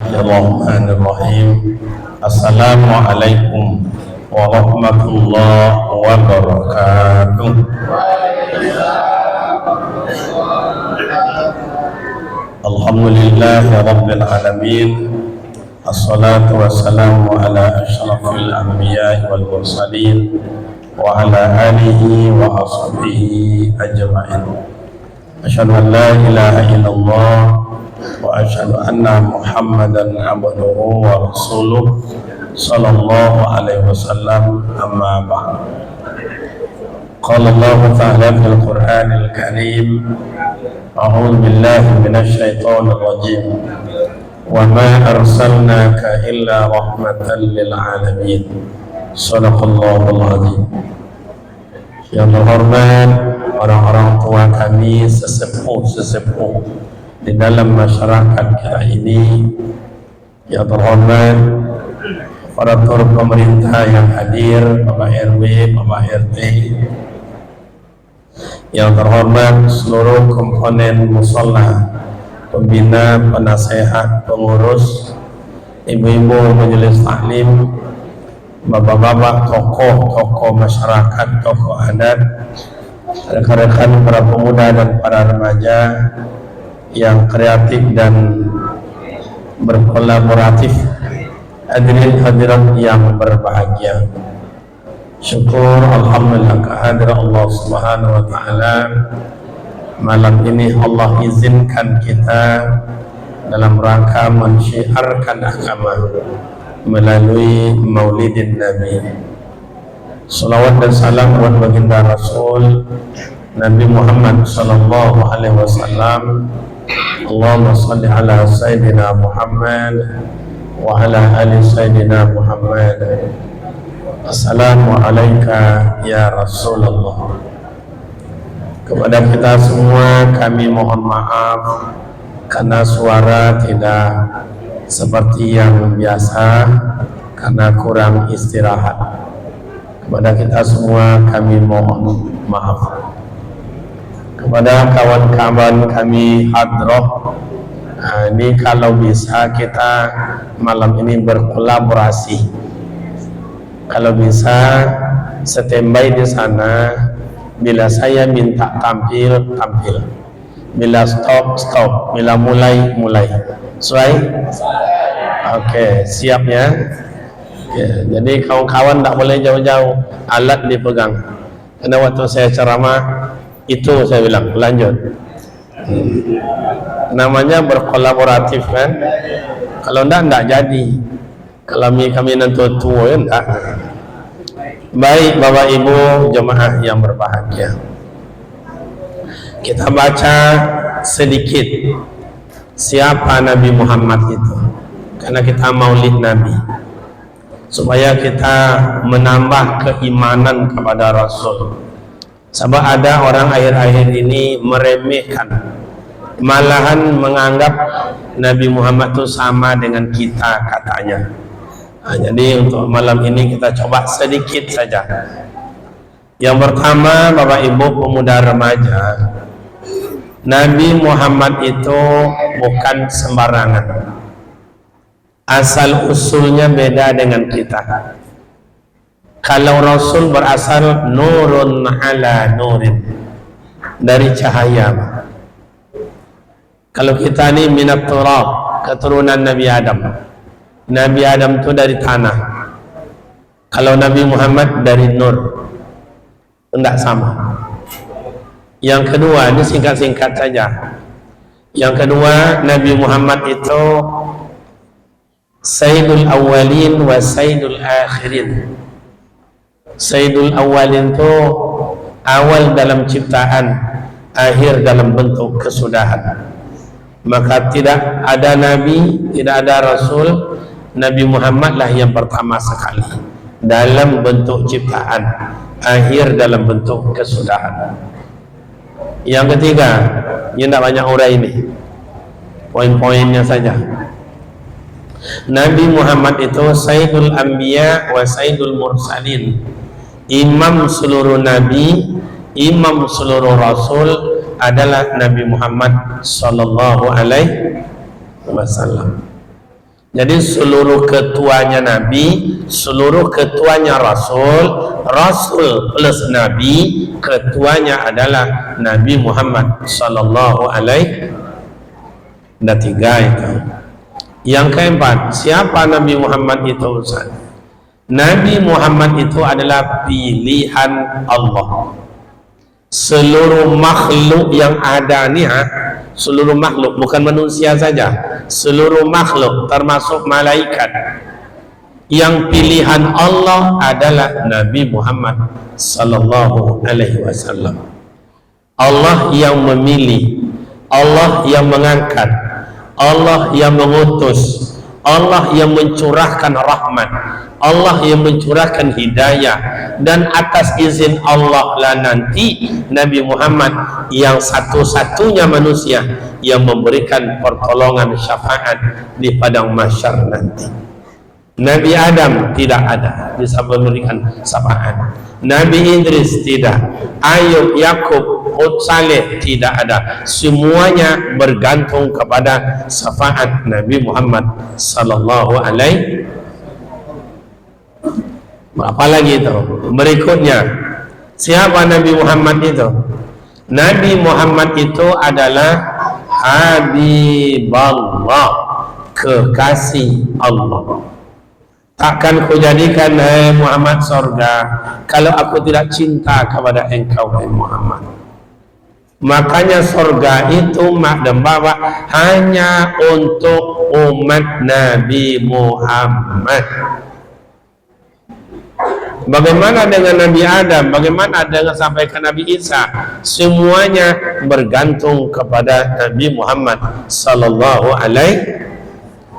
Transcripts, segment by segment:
Bismillahirrahmanirrahim. Assalamualaikum warahmatullahi wabarakatuh. Alhamdulillahi rabbil alamin. Assalatu wassalamu ala asyrafil anbiya'i wal mursalin wa ala alihi wa ashabihi ajma'in. Asyhadu an la ilaha illallah wa asyhadu anna Muhammadan abduhu wa rasuluh sallallahu alaihi wasallam, amma ba'd. Qala Allah ta'ala fil Qur'anil Karim, a'udzu billahi minasy syaithanir rajim. Wa ma arsalnaka illa rahmatan lil alamin. Shadaqallahul azim. Yang terhormat orang-orang tua kami, sesepuh di dalam masyarakat kita ini, yang terhormat aparatur pemerintah yang hadir, Bapak RW, Bapak RT, yang terhormat seluruh komponen mushola, pembina, penasehat, pengurus, ibu-ibu majelis taklim, bapak-bapak, tokoh masyarakat, tokoh adat, rekan-rekan para pemuda dan para remaja yang kreatif dan berkolaboratif, hadirin hadirat yang berbahagia. Syukur alhamdulillah kehadirat Allah Subhanahu wa taala. Malam ini Allah izinkan kita dalam rangka mensyiarkan agama melalui Maulidin Nabi. Salawat dan salam buat baginda Rasul Nabi Muhammad sallallahu alaihi wasallam. Allahumma salli ala Sayyidina Muhammad wa ala ali Sayyidina Muhammad. Assalamualaikum ya Rasulullah. Kepada kita semua kami mohon maaf karena suara tidak seperti yang biasa, karena kurang istirahat. Kepada kita semua kami mohon maaf. Kepada kawan-kawan kami hadroh, ini kalau bisa kita malam ini berkolaborasi. Kalau bisa standby di sana. Bila saya minta tampil, bila stop, bila mulai. Sesuai? Oke, siap ya. Oke, jadi kawan-kawan tak boleh jauh-jauh, alat dipegang. Karena waktu saya ceramah itu saya bilang lanjut. Namanya berkolaboratif kan. Kalau enggak jadi. Kalau kami nanti tua enggak. Baik Bapak Ibu jemaah yang berbahagia, kita baca sedikit siapa Nabi Muhammad itu, karena kita maulid Nabi, supaya kita menambah keimanan kepada Rasul. Sebab ada orang akhir-akhir ini meremehkan, malahan menganggap Nabi Muhammad itu sama dengan kita katanya. Jadi untuk malam ini kita coba sedikit saja. Yang pertama, Bapak Ibu pemuda remaja, Nabi Muhammad itu bukan sembarangan. Asal usulnya beda dengan kita. Kalau Rasul berasal nurun ala nurin, dari cahaya. Kalau kita ini minat turab, keturunan Nabi Adam. Nabi Adam itu dari tanah. Kalau Nabi Muhammad dari nur. Tidak sama. Yang kedua, ini singkat-singkat saja. Yang kedua, Nabi Muhammad itu Sayyidul Awwalin wa Sayyidul Akhirin. Sayyidul Awwalin itu awal dalam ciptaan, akhir dalam bentuk kesudahan. Maka tidak ada Nabi, tidak ada Rasul. Nabi Muhammad lah yang pertama sekali dalam bentuk ciptaan, akhir dalam bentuk kesudahan. Yang ketiga, ini tidak banyak urai ini, poin-poinnya saja. Nabi Muhammad itu Sayyidul Anbiya wa Sayyidul Mursalin, imam seluruh nabi, imam seluruh rasul adalah Nabi Muhammad sallallahu alaihi wasallam. Jadi seluruh ketuanya Nabi, seluruh ketuanya Rasul, Rasul plus Nabi, ketuanya adalah Nabi Muhammad sallallahu alaihi. Ada 3 itu. Yang keempat, siapa Nabi Muhammad itu Ustaz? Nabi Muhammad itu adalah pilihan Allah. Seluruh makhluk yang ada ni, seluruh makhluk, bukan manusia saja, seluruh makhluk termasuk malaikat, yang pilihan Allah adalah Nabi Muhammad sallallahu alaihi wasallam. Allah yang memilih, Allah yang mengangkat, Allah yang mengutus, Allah yang mencurahkan rahmat, Allah yang mencurahkan hidayah, dan atas izin Allah lah nanti Nabi Muhammad yang satu-satunya manusia yang memberikan pertolongan syafaat di padang mahsyar nanti. Nabi Adam tidak ada bisa memberikan syafaat, Nabi Idris tidak, Ayub, Yakub, Hud, Saleh tidak ada. Semuanya bergantung kepada syafaat Nabi Muhammad sallallahu alaihi. Apa lagi itu? Berikutnya, siapa Nabi Muhammad itu? Nabi Muhammad itu adalah Habibullah, kekasih Allah. Takkan ku jadikan Muhammad surga kalau aku tidak cinta kepada engkau Muhammad. Makanya surga itu mak dan bapa hanya untuk umat Nabi Muhammad. Bagaimana dengan Nabi Adam? Bagaimana dengan sampai ke Nabi Isa? Semuanya bergantung kepada Nabi Muhammad sallallahu alaihi.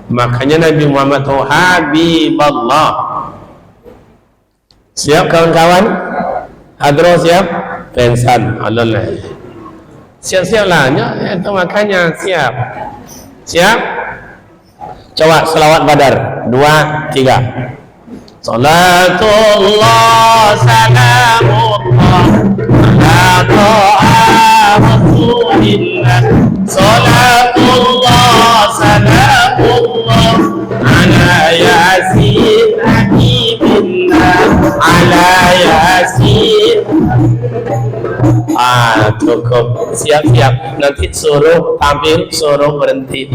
Makanya Nabi Muhammad itu Habibullah. Siap kawan-kawan? Hadro siap? Pensan. Allah. Siap-siaplah. Itu makanya siap. Siap? Coba selawat Badar. 2, 3. Salatullah salamullah ala ta'a Rasulillah. Salatullah salamullah ala Yasin Habibillah, ala Yasin. Cukup. Siap-siap. Nanti suruh tampil, suruh berhenti.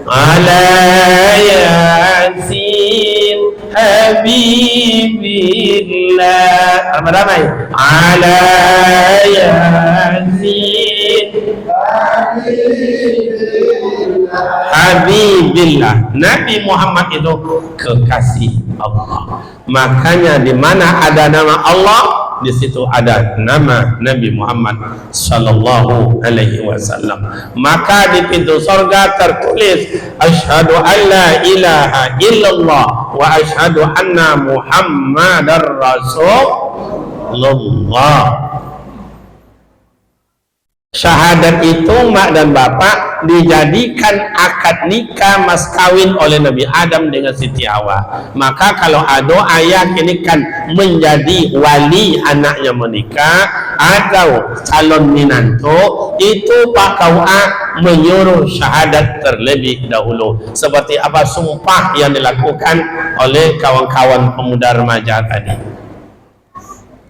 Ala Yasin Habibillah. Ramai-ramai. Ala Yasin Habibillah. Nabi Muhammad itu kekasih Allah. Makanya di mana ada nama Allah, di situ ada nama Nabi Muhammad sallallahu alaihi wasallam. Maka di pintu surga tertulis asyhadu an la ilaha illallah wa asyhadu anna Muhammadar Rasulullah. Syahadat itu mak dan bapak dijadikan akad nikah mas kawin oleh Nabi Adam dengan Siti Hawa. Maka kalau ada ayah ini kan menjadi wali anaknya menikah atau calon minanto, itu Pak KUA menyuruh syahadat terlebih dahulu, seperti apa sumpah yang dilakukan oleh kawan-kawan pemuda remaja tadi.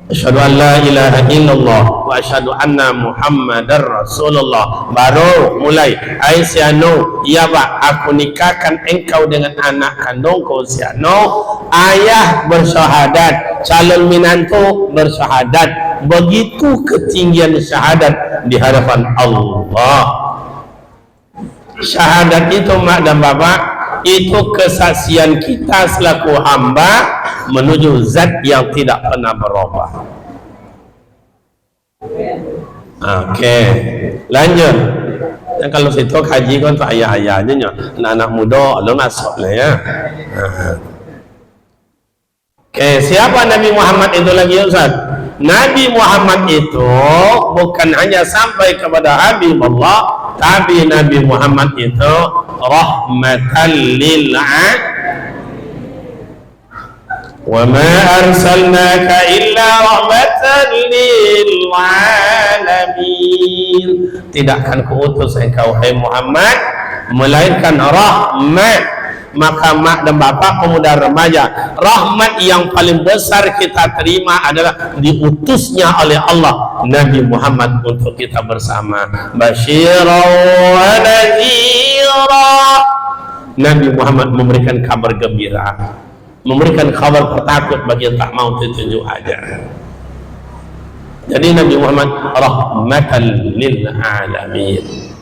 Asyhadu an la ilaha illallah wa asyhadu anna Muhammadar Rasulullah. Baru mulai Aisyano, ya Pak, aku nikahkan engkau dengan anak kandungku Siano. Ayah bersyahadat, calon minantu bersyahadat. Begitu ketinggian syahadat di hadapan Allah. Syahadat itu mak dan bapak, itu kesaksian kita selaku hamba menuju zat yang tidak pernah berubah. Oke, lanjut. Dan kalau situ kaji kan untuk ayah-ayahnya, anak-anak muda lo masuk lah ya. Oke, siapa Nabi Muhammad itu lagi Ustaz? Nabi Muhammad itu bukan hanya sampai kepada Habibullah, tapi Nabi Muhammad itu rahmatan lil alamin. Wa ma arsalnaka illa rahmatan lil alamin. Tidak akan kuutus engkau hai Muhammad melainkan rahmat. Maka mak dan bapak, pemuda remaja, rahmat yang paling besar kita terima adalah diutusnya oleh Allah Nabi Muhammad untuk kita bersama. Basyira wa nadhira. Nabi Muhammad memberikan kabar gembira, memberikan kabar takut bagi yang tak mau ditunjuk aja. Jadi Nabi Muhammad rahmatan lil alamin.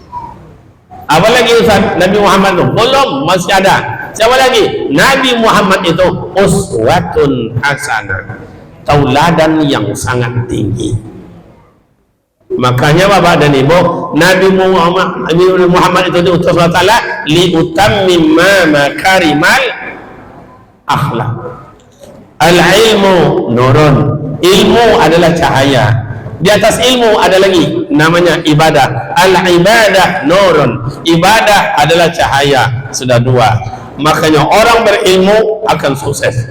Apa lagi Ustaz? Nabi Muhammad itu belum, masih ada. Siapa lagi? Nabi Muhammad itu uswatun hasanah, tauladan yang sangat tinggi. Makanya Bapak dan Ibu, Nabi Muhammad itu diutus Allah Ta'ala liutammima makarimal akhlak. Al-ilmu nurun, ilmu adalah cahaya. Di atas ilmu ada lagi namanya ibadah. Al-ibadah nurun, ibadah adalah cahaya. Sudah dua. Makanya orang berilmu akan sukses,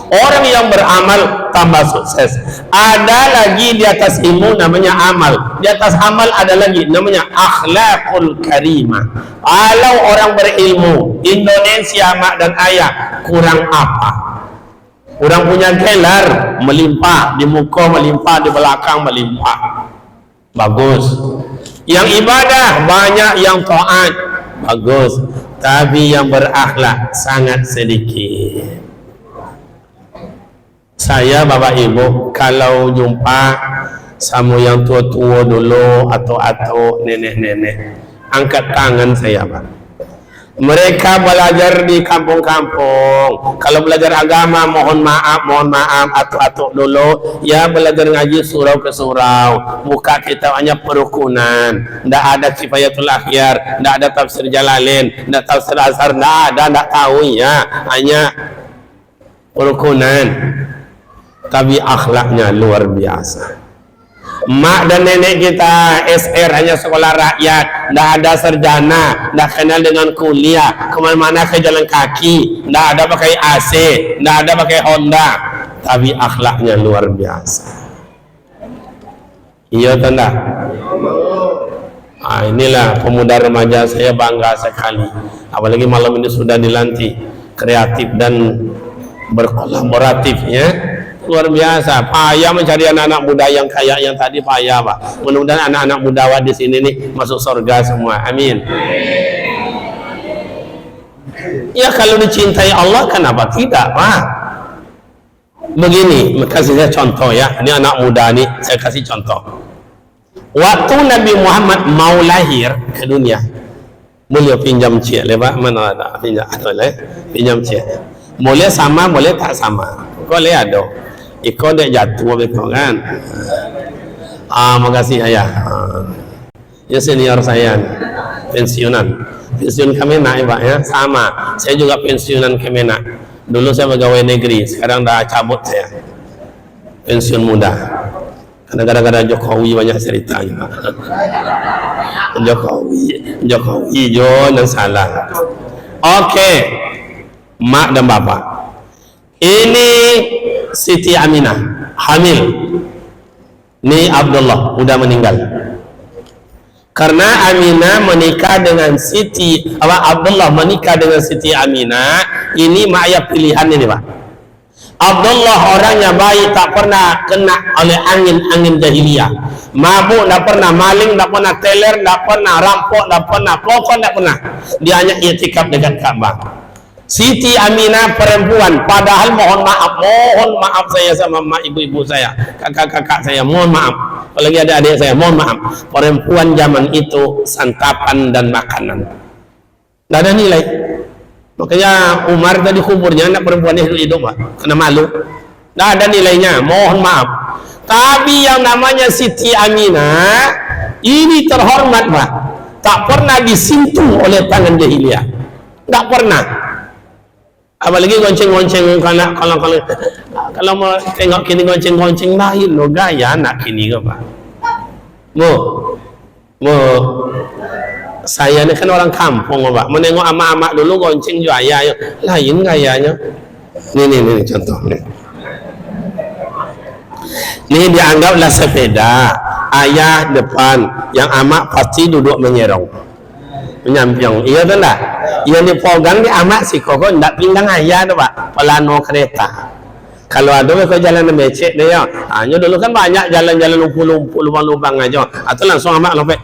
orang yang beramal tambah sukses. Ada lagi di atas ilmu namanya amal, di atas amal ada lagi namanya akhlakul karimah. Kalau orang berilmu, Indonesia mak dan ayah kurang apa? Orang punya gelar melimpah, di muka melimpah, di belakang melimpah, bagus. Yang ibadah banyak, yang taat bagus, tapi yang berakhlak sangat sedikit. Saya Bapak Ibu kalau jumpa sama yang tua-tua dulu atau nenek-nenek, angkat tangan saya Pak. Mereka belajar di kampung-kampung. Kalau belajar agama mohon maaf atuk-atuk dulu ya, belajar ngaji surau ke surau, buka kitab hanya perukunan, tidak ada Kifayatul Akhyar, tidak ada tafsir Jalalain, tidak tafsir Azhar, tidak tahu ya, hanya perukunan, tapi akhlaknya luar biasa. Mak dan nenek kita SR hanya sekolah rakyat, tidak ada sarjana, tidak kenal dengan kuliah, kemana-mana ke jalan kaki, tidak ada pakai AC, tidak ada pakai Honda, tapi akhlaknya luar biasa. Iya tanda. Inilah pemuda remaja, saya bangga sekali. Apalagi malam ini sudah dilantik, kreatif dan berkolaboratif ya. Luar biasa, payah mencari anak-anak muda yang kaya yang tadi, payah Pak. Mudah-mudahan anak-anak muda di sini nih masuk surga semua, amin. Ya kalau dicintai Allah kenapa tidak Pak? Begini, kasih saya contoh ya, ini anak muda nih, saya kasih contoh. Waktu Nabi Muhammad mau lahir ke dunia, boleh pinjam cik, lepas mana ada pinjam cik. Boleh sama, boleh tak sama, boleh ada. Ikut dia jatuh betul kan? Makasih ayah. Ya senior saya, pensiunan. Pensiun Kemenak ya Pak ya, sama. Saya juga pensiunan Kemenak. Dulu saya pegawai negeri, sekarang dah cabut saya. Pensiun muda. Karena kadang-kadang Jokowi banyak cerita juga. Jokowi jangan salah. Oke, mak dan bapak. Ini Siti Aminah hamil. Ini Abdullah udah meninggal. Karena Aminah menikah dengan Abdullah menikah dengan Siti Aminah. Ini mak ayah pilihan ini Pak. Abdullah orangnya baik, tak pernah kena oleh angin jahiliyah. Mabuk tak pernah, maling tak pernah, teler tak pernah, rampok tak pernah, pelokon tak pernah. Dia hanya i'tikaf dekat Ka'bah. Siti Aminah perempuan, padahal mohon maaf saya sama ibu-ibu saya, kakak-kakak saya, mohon maaf. Apalagi ada adik saya, mohon maaf. Perempuan zaman itu santapan dan makanan, tidak ada nilai. Makanya Umar tadi kuburnya anak perempuannya hidup Pak, kena malu, tidak ada nilainya, mohon maaf. Tapi yang namanya Siti Aminah ini terhormat Pak, tak pernah disentuh oleh tangan jahiliyah, tak pernah. Apalagi gonceng-gonceng kalau mau tengok kini gonceng-gonceng lain lo, gaya anak kini ke Pak. Saya ini kan orang kampung Pak, menengok amak-amak dulu gonceng juga ayah lain gayanya. Ini contoh nih. Ini dianggaplah sepeda, ayah depan, yang amak pasti duduk menyerong. Menyamping. Iya tu tak? Yang dipegang di amat si koko ndak pinggang ayah tu pak. Pelano kereta. Kalau ada kau jalan becek dia. Hanya dulu kan banyak jalan-jalan lumpuh-lumpuh lubang-lubang aja. Atau langsung amat lompat.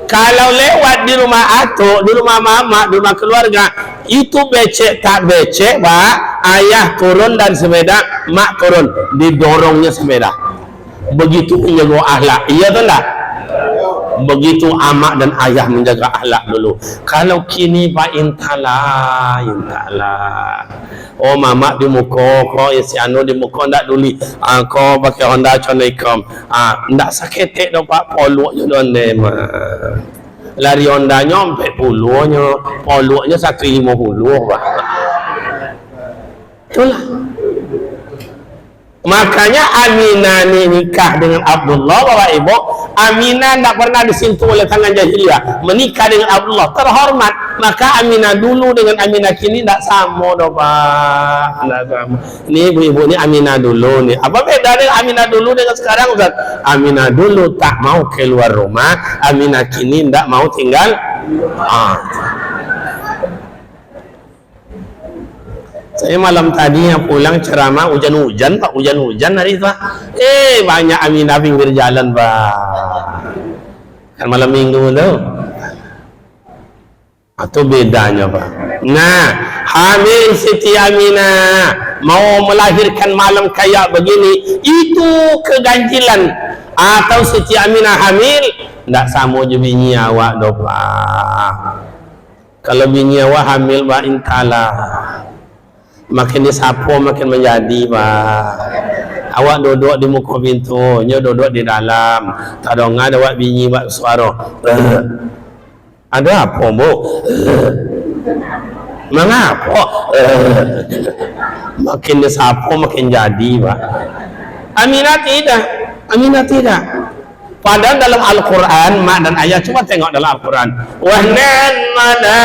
Kalau lewat di rumah atuk, di rumah mama, di rumah keluarga, itu becek tak becek, pak. Ayah turun dan sepeda, mak turun, didorongnya sepeda. Begitu menjaga akhlak. Iya tu tak? Begitu amak dan ayah menjaga akhlak dulu. Kalau kini pak intalah. Oh mama di muka, kau si anu di muka ndak duli. Kau pakai Honda Assalamualaikum. Ndak sakit dah pak, poluknya don dema. Lari Honda nyampe poluknya 150 pak. Itulah. Makanya Aminah ni nikah dengan Abdullah, bapak ibu. Aminah tak pernah disentuh oleh tangan jahiliyah, menikah dengan Abdullah terhormat. Maka Aminah dulu dengan Aminah kini tak sama dah pak. Tak sama. Ni ibu-ibu ni Aminah dulu ni. Apa beda dengan Aminah dulu dengan sekarang Ustaz? Aminah dulu tak mau keluar rumah, Aminah kini tak mau tinggal. Saya malam tadi yang pulang ceramah hujan-hujan pak, hujan-hujan hari itu pak. Banyak Aminah pinggir jalan pak. Kan malam minggu tu. Itu bedanya pak. Nah, hamil Siti Aminah mau melahirkan malam kayak begini, itu keganjilan. Atau Siti Aminah hamil, tak sama je bini awak doh pak. Kalau bini awak hamil pak intalah. Makin disapu makin menjadi pak. Awak duduk di muka pintu, nyo duduk di dalam. Tak ada ngad awak bini buat suara. Ada apa bu? Mengapa? Makin disapu makin jadi pak. Aminah tidak. Aminah tidak. Padahal dalam Al-Quran, mak dan ayah, coba tengok dalam Al-Quran. Wahnan mana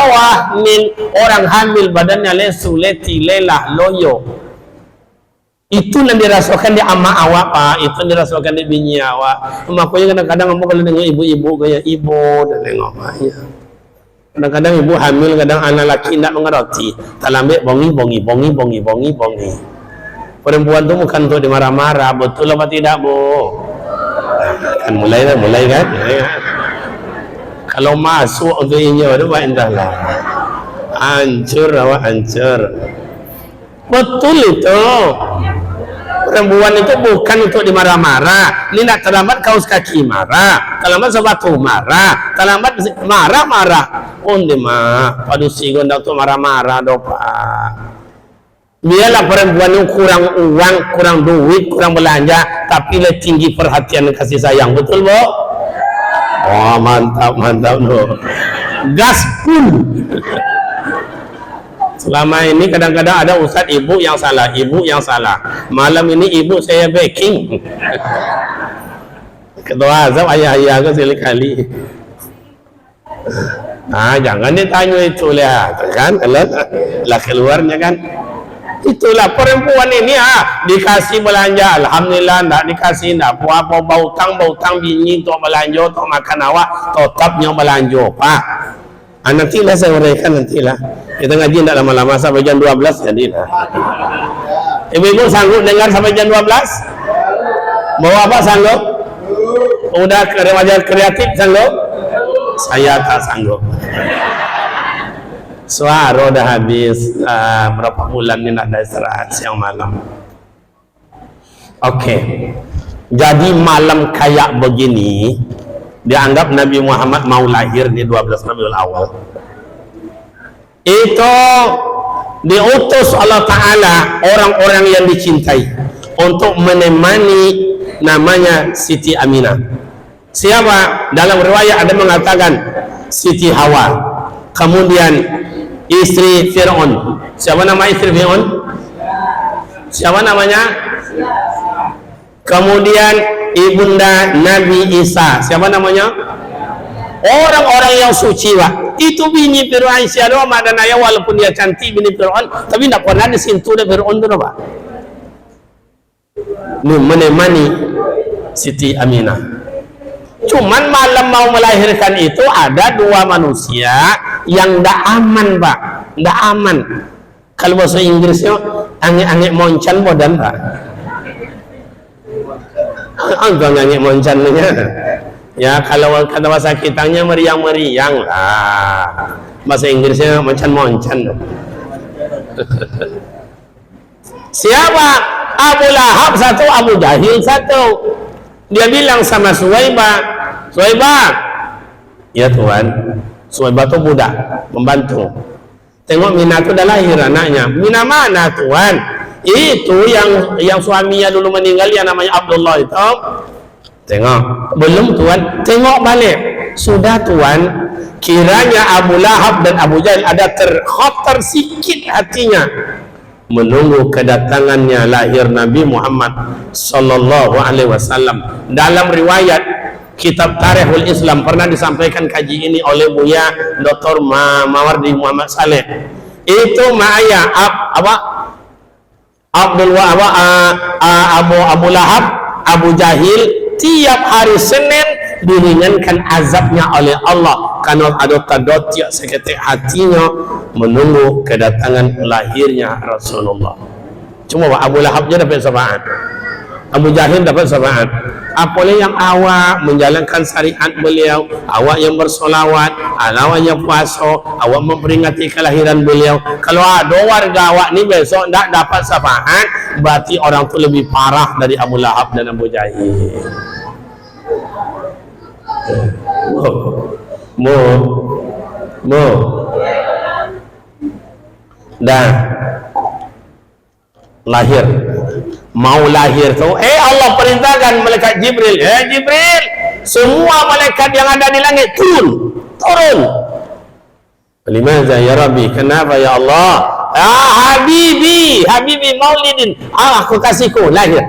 wahmin, orang hamil badannya lesu, leti, lelah, loyo. Itu yang dirasakan di ama awak pak, itu yang dirasakan di bini awak. Makanya kadang-kadang kamu kalau dengar ibu-ibu kayak ibu dan tengok ayah. Kadang-kadang ibu hamil, kadang anak laki tidak mengerti. Tak lambat bongi. Perempuan tu bukan untuk dimarah-marah, betul apa tidak bu? Kan mulai kan? Kalau masuk untuk inyo tu entahlah. Hancur awak hancur. Betul itu. Perempuan itu bukan untuk dimarah-marah. Ini nak terlambat kaus kaki marah, terlambat sepatu marah, terlambat marah-marah. Onde mak, padusi gondang tu marah-marah doh pak. Biarlah perempuan yang kurang uang, kurang duit, kurang belanja, tapi lebih tinggi perhatian dan kasih sayang. Betul bu? Oh mantap no. Gaspul. Selama ini kadang-kadang ada ustaz ibu yang salah. Malam ini ibu saya backing. Ketua azab ayah-ayah ke sekali. Jangan ditanya itu lah, kan? Lah keluarnya kan. Itulah perempuan ini dikasih belanja, alhamdulillah. Ndak dikasih ndak apa bautang bini untuk belanja, untuk makan awak tetapnya belanja pak. Nantilah saya uraikan nantilah. Kita ngaji ndak lama-lama sampai jam 12 jadilah. Ibu-ibu sanggup dengar sampai jam 12? Mau apa sanggup? Udah remaja kreatif sanggup? Saya tak sanggup. Suara dah habis berapa bulan ni nak ada istirahat siang malam. Okey. Jadi malam kayak begini dianggap Nabi Muhammad mau lahir di 12 Rabiul Awal. Itu diutus Allah Ta'ala orang-orang yang dicintai untuk menemani namanya Siti Aminah. Siapa? Dalam riwayat ada mengatakan Siti Hawa, kemudian istri Fir'aun. Siapa nama istri Fir'aun? Siapa namanya? Kemudian ibunda Nabi Isa. Siapa namanya? Orang-orang yang suci pak. Itu bini Fir'aun. Siapa mak dan ayah walaupun dia cantik bini Fir'aun, tapi tidak pernah disentuh oleh Fir'aun tu pak. Menemani Siti Aminah. Cuman malam mau melahirkan itu ada dua manusia yang ndak aman, Pak. Ndak aman. Kalau bahasa Inggrisnya angin-angin moncan bodan, Pak. Enggak angin moncannya. Ya, kalau kata bahasa kitanya meriang-meriang lah. Bahasa Inggrisnya moncan-moncan. Siapa? Abu Lahab satu, Abu Jahil satu. Dia bilang sama Suwaibah, Suwaibah, ya Tuhan. Suwaibah itu budak, membantu. Tengok Mina itu dah lahir anaknya. Mina mana Tuhan? Itu yang suaminya dulu meninggal, yang namanya Abdullah itu. Tengok, belum Tuhan. Tengok balik. Sudah Tuhan. Kiranya Abu Lahab dan Abu Jahil ada terkhotar sikit hatinya menunggu kedatangannya lahir Nabi Muhammad sallallahu alaihi wasallam. Dalam riwayat kitab Tarikhul Islam pernah disampaikan kaji ini oleh Buya Dr. Mawardi Muhammad Saleh. Itu Ma'aya Abu Lahab, Abu Jahil tiap hari Senin diringankan azabnya oleh Allah karena ada tadotia seketik hatinya menunggu kedatangan lahirnya Rasulullah. Cuma Abu Lahab je dapat syafaat, Abu Jahil dapat syafaat. Apalagi yang awak menjalankan syariat beliau, awak yang bersolawat, awak yang puasa, awak memperingati kelahiran beliau. Kalau ada warga awak ni besok tak dapat syafaat, berarti orang tu lebih parah dari Abu Lahab dan Abu Jahil. Dan lahir, mau lahir tu Allah perintahkan malaikat Jibril, Jibril, semua malaikat yang ada di langit turun. Limaza ya Rabbi, kenapa ya Allah? Habibi maulidin, aku kasihku lahir.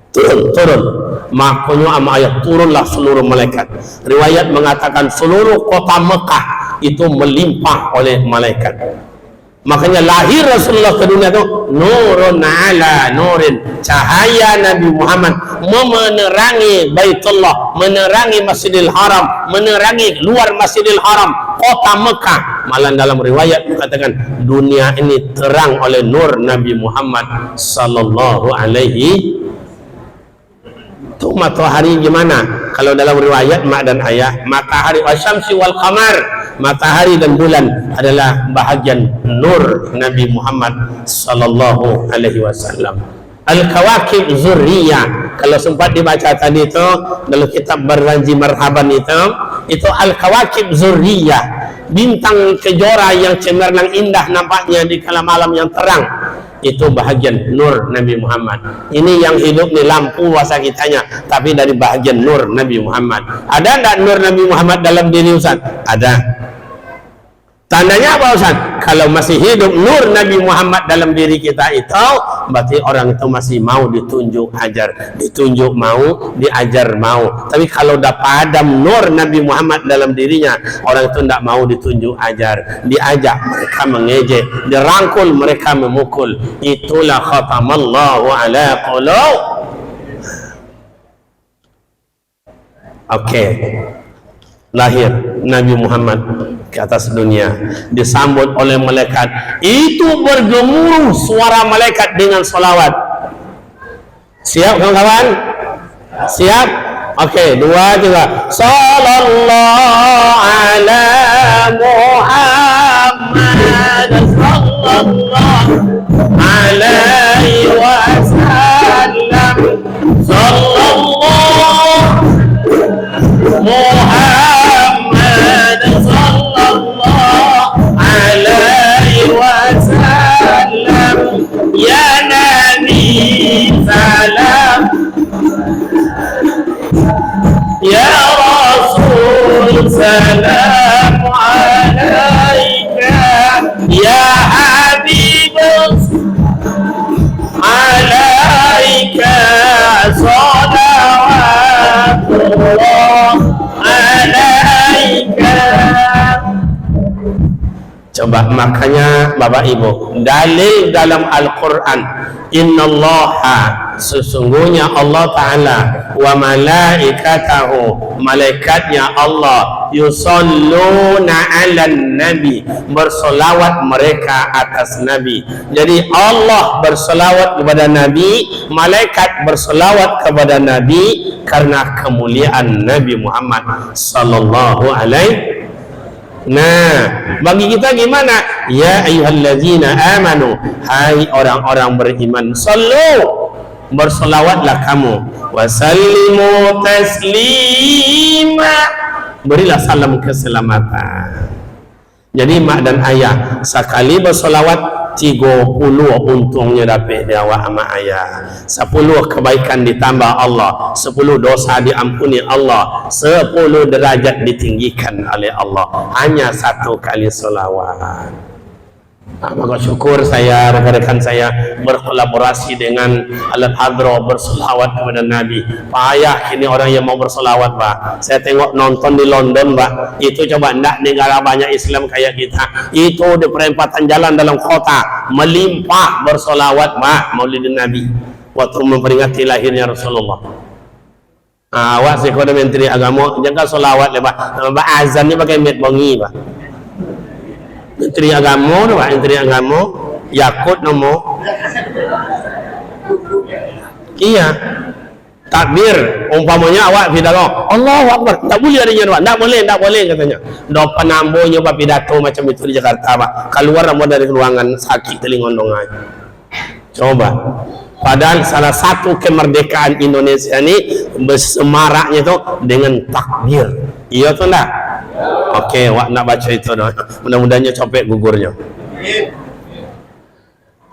Turun. Makanya ama ayat turunlah seluruh malaikat. Riwayat mengatakan seluruh kota Mekah itu melimpah oleh malaikat. Makanya lahir Rasulullah ke dunia itu nurun ala nurin, cahaya Nabi Muhammad menerangi Baitullah, menerangi Masjidil Haram, menerangi luar Masjidil Haram, kota Mekah. Malah dalam riwayat dikatakan dunia ini terang oleh nur Nabi Muhammad sallallahu alaihi. Itu matahari gimana? Kalau dalam riwayat mak dan ayah, matahari wasyamsi wal qamar, matahari dan bulan adalah bahagian nur Nabi Muhammad sallallahu alaihi wasallam. Al-Kawakib Zurriyah, kalau sempat dibaca tadi itu dalam kitab Berjanji Marhaban itu Al-Kawakib Zurriyah, bintang kejora yang cemerlang indah nampaknya di kala malam yang terang. Itu bahagian nur Nabi Muhammad. Ini yang hidup di lampu wasa kitanya, tapi dari bahagian nur Nabi Muhammad. Ada enggak nur Nabi Muhammad dalam diri Ustaz? Ada. Tandanya apa Ustaz? Kalau masih hidup nur Nabi Muhammad dalam diri kita itu, berarti orang itu masih mau ditunjuk ajar, ditunjuk mau, diajar mau. Tapi kalau dah padam nur Nabi Muhammad dalam dirinya, orang itu tidak mau ditunjuk ajar, diajak mereka mengejek, dirangkul mereka memukul. Itulah khatamallahu ala qulub. Oke. Lahir Nabi Muhammad ke atas dunia, disambut oleh malaikat. Itu bergemuruh suara malaikat dengan salawat. Siap kawan-kawan? Siap? Oke, 2, 3. Sallallahu ala Muhammad sallallahu alaihi wasallam. Sallallahu Muhammad sallallahu alaihi wasallam. Ya Nabi salam, ya Rasul salam alaika, ya Habib alaika salawatullah alaika. Coba, makanya Bapak Ibu, dalil dalam Al-Quran, innallaha sesungguhnya Allah Ta'ala wa malaikatahu, malaikatnya Allah, yusalluna 'alan nabi, bersolawat mereka atas nabi. Jadi Allah bersolawat kepada nabi, malaikat bersolawat kepada nabi karena kemuliaan Nabi Muhammad sallallahu alaihi. Nah, bagi kita gimana? Ya ayyuhallazina amanu, hai orang-orang beriman, sallu, bersolawatlah kamu, wasallimu taslima, berilah salam keselamatan. Jadi mak dan ayah sekali bersolawat 30 untungnya dapat dia awak sama ayah, 10 kebaikan ditambah Allah, 10 dosa diampuni Allah, 10 derajat ditinggikan oleh Allah, hanya 1 kali solawat. Maka syukur saya, rekan-rekan saya berkolaborasi dengan Alat Hadro bersolawat kepada Nabi. Payah kini orang yang mau bersolawat, Pak. Saya tengok nonton di London, Pak. Itu coba ndak negara banyak Islam kayak kita. Itu di perempatan jalan dalam kota melimpah bersolawat, Pak, Maulidin Nabi waktu memperingati lahirnya Rasulullah. Awak sekolah Menteri Agama jangan solawat le, Pak. Azan ni pakai met bongi, Pak. Menteri Agama tu, Pak, Menteri Agama Yakut nombor. Iya. Takbir umpamanya awak pidato Allahu Akbar, tak boleh adanya, Pak. Tak boleh katanya. Do penambonya Pak pidato macam itu di Jakarta, Pak. Keluar dari ruangan sakit telingondongan. Coba. Padahal salah satu kemerdekaan Indonesia ini semaraknya tu dengan takbir. Iya tu enggak? Okey, awak nak baca itu dah. Mudah-mudahannya copet gugurnya.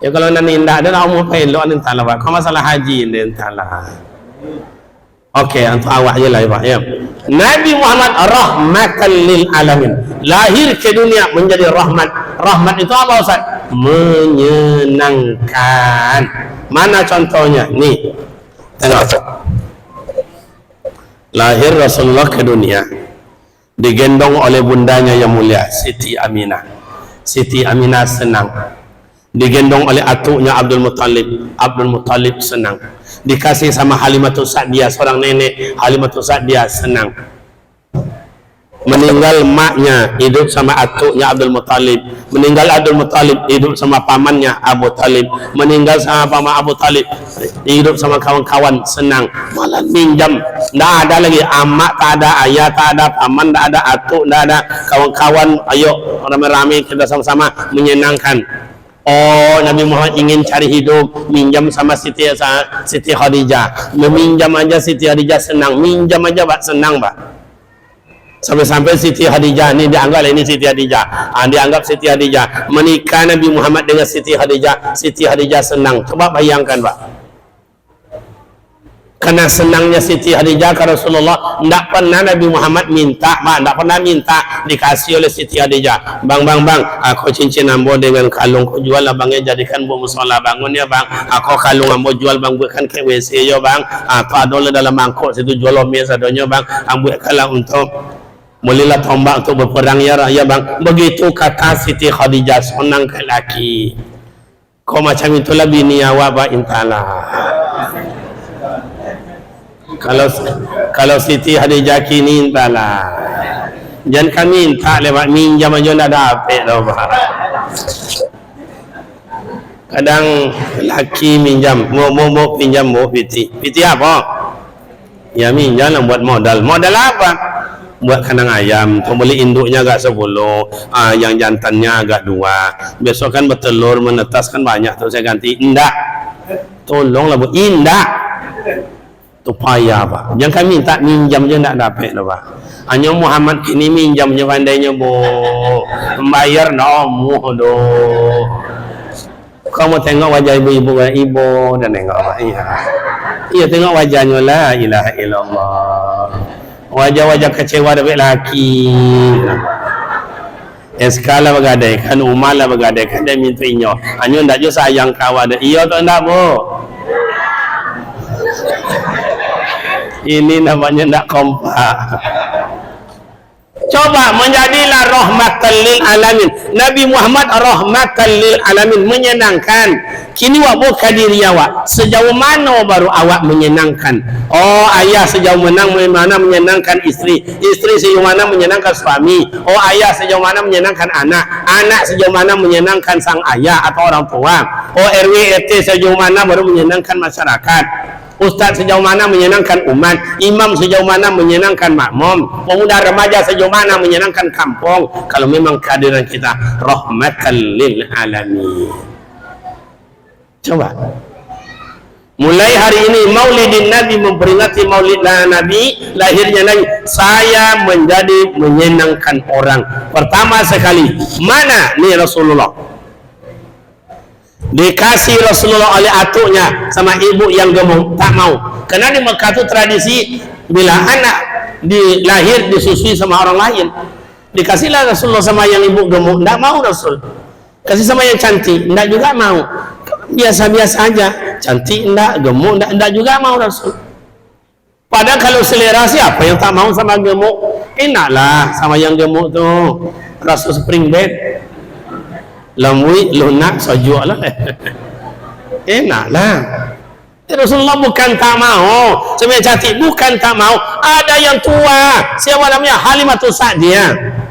Ya kalau nanti tidak ada orang mau pelok ni entahlah, Pak. Kalau masalah haji ni entahlah. Okey, untuk awak je lah, Pak. Ya. Nabi Muhammad rahmatan lil alamin. Lahir ke dunia menjadi rahmat. Rahmat itu apa, Ustaz? Menyenangkan. Mana contohnya? Nih. Tengok. Lahir Rasulullah ke dunia, digendong oleh bundanya yang mulia Siti Aminah. Siti Aminah senang. Digendong oleh atuknya Abdul Muttalib. Abdul Muttalib senang. Dikasih sama Halimatus Sa'diyah, seorang nenek Halimatus Sa'diyah, senang. Meninggal maknya, hidup sama atuknya Abdul Muttalib. Meninggal Abdul Muttalib, hidup sama pamannya Abu Talib. Meninggal sama paman Abu Talib, hidup sama kawan-kawan, senang. Malah minjam, tidak ada lagi amak, tak ada ayah, tak ada paman, tak ada atuk, tak ada kawan-kawan. Ayo ramai-ramai kita sama-sama menyenangkan. Oh, Nabi Muhammad ingin cari hidup, minjam sama Siti Khadijah. Meminjam aja Siti Khadijah senang, minjam aja, Pak, senang, Pak. Sampai-sampai Siti Khadijah ini dianggap ini Siti Khadijah. Dianggap Siti Khadijah. Menikah Nabi Muhammad dengan Siti Khadijah. Siti Khadijah senang. Coba bayangkan, Pak. Karena senangnya Siti Khadijah ke Rasulullah, tidak pernah Nabi Muhammad minta, Pak. Tidak pernah minta dikasih oleh Siti Khadijah. Bang, aku cincin ambo dengan kalung. Kau jual lah, Bang, ya, jadikan bu musola bangun ya, Bang. Aku kalung ambo jual, Bang, buatkan ke WC ya, Bang. Atau ada dalam mangkuk situ jual omes adanya, Bang. Buatkanlah untuk bolehlah tombak untuk berperang ya, Bang. Begitu kata Siti Khadijah, senang ke laki. Kau macam itulah bini awak, Pak, intalah. Kalau Siti Khadijah kini intalah. Jangan kami minta lewat minjam aja tak ada apa tau, Pak. Kadang laki minjam, mau pinjam mau piti apa? Ya minjam lah buat modal. Modal apa? Buat kandang ayam, tu beli induknya agak 10, yang jantannya agak 2. Besok kan bertelur menetas kan banyak tu saya ganti. Indah, tolonglah bu, indah. Tu payah, Pak. Jangan kami minta minjam je tak dapat lah, Pak. Hanya Muhammad ini minjam je pandainya, bu. Membayar nomuh doh. Kamu tengok wajah ibu-ibu dan tengok, Pak. Iya tengok wajahnya, la ilaha illallah. Wajah-wajah kecewa dari laki. Eskala bergadaikan, umalah bergadaikan dan mintuinyo. Hanya ndak jo sayang kawan. Iya atau ndak, Bu? Ini namanya ndak kompak. Coba menjadilah rahmatan lil alamin. Nabi Muhammad rahmatan lil alamin, menyenangkan. Kini awak buka diri awak. Sejauh mana baru awak menyenangkan? Oh, ayah sejauh mana menyenangkan istri. Istri sejauh mana menyenangkan suami. Oh, ayah sejauh mana menyenangkan anak. Anak sejauh mana menyenangkan sang ayah atau orang tua. Oh, RW RT sejauh mana baru menyenangkan masyarakat. Ustaz sejauh mana menyenangkan umat. Imam sejauh mana menyenangkan makmum. Pemuda remaja sejauh mana menyenangkan kampung. Kalau memang kehadiran kita rahmatan lil alamin. Coba. Mulai hari ini Maulidin Nabi, memperingati Maulid Nabi, lahirnya Nabi, saya menjadi menyenangkan orang. Pertama sekali, mana nih Rasulullah? Dikasih Rasulullah oleh atuknya sama ibu yang gemuk, tak mau. Karena di Mekah itu tradisi bila anak dilahir disusui sama orang lain. Dikasihlah Rasulullah sama yang ibu gemuk, tak mau Rasul. Kasih sama yang cantik, tak juga mau. Biasa-biasa aja, cantik enggak, gemuk enggak juga mau Rasul. Padahal kalau selera siapa yang tak mau sama gemuk? Enaklah sama yang gemuk tuh. Rasul spring bed, lamui lunak sojuk lah. Enaklah. Rasulullah bukan tak mau, sebenarnya cantik bukan tak mau. Ada yang tua, siapa namanya Halimatus Sa'diyah.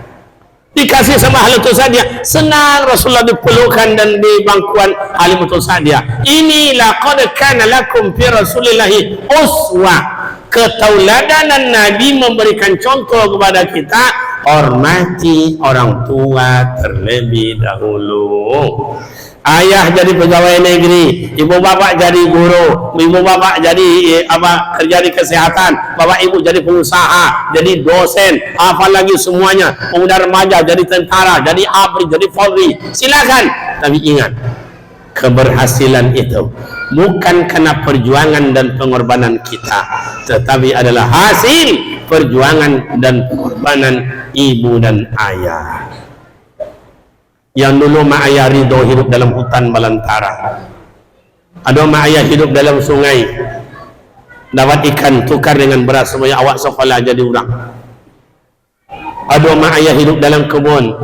Dikasih sama Halimatus Sa'diyah, senang Rasulullah dipelukkan dan di bangkuan Halimatus Sa'diyah. Inilah qad kana lakum fi Rasulillahi uswah. Ketauladanan Nabi memberikan contoh kepada kita, hormati orang tua terlebih dahulu. Ayah jadi pegawai negeri, ibu bapak jadi guru, ibu bapak jadi kerja di kesehatan, bapak ibu jadi pengusaha, jadi dosen, apa lagi semuanya, pemuda remaja jadi tentara, jadi ABRI, jadi Polri, silakan. Tapi ingat, keberhasilan itu bukan karena perjuangan dan pengorbanan kita, tetapi adalah hasil perjuangan dan pengorbanan ibu dan ayah. Yang dulu mak ayah ridho hidup dalam hutan belantara, ada mak ayah hidup dalam sungai, dapat ikan tukar dengan beras supaya awak sekolah jadi orang. Ada mak ayah hidup dalam kebun,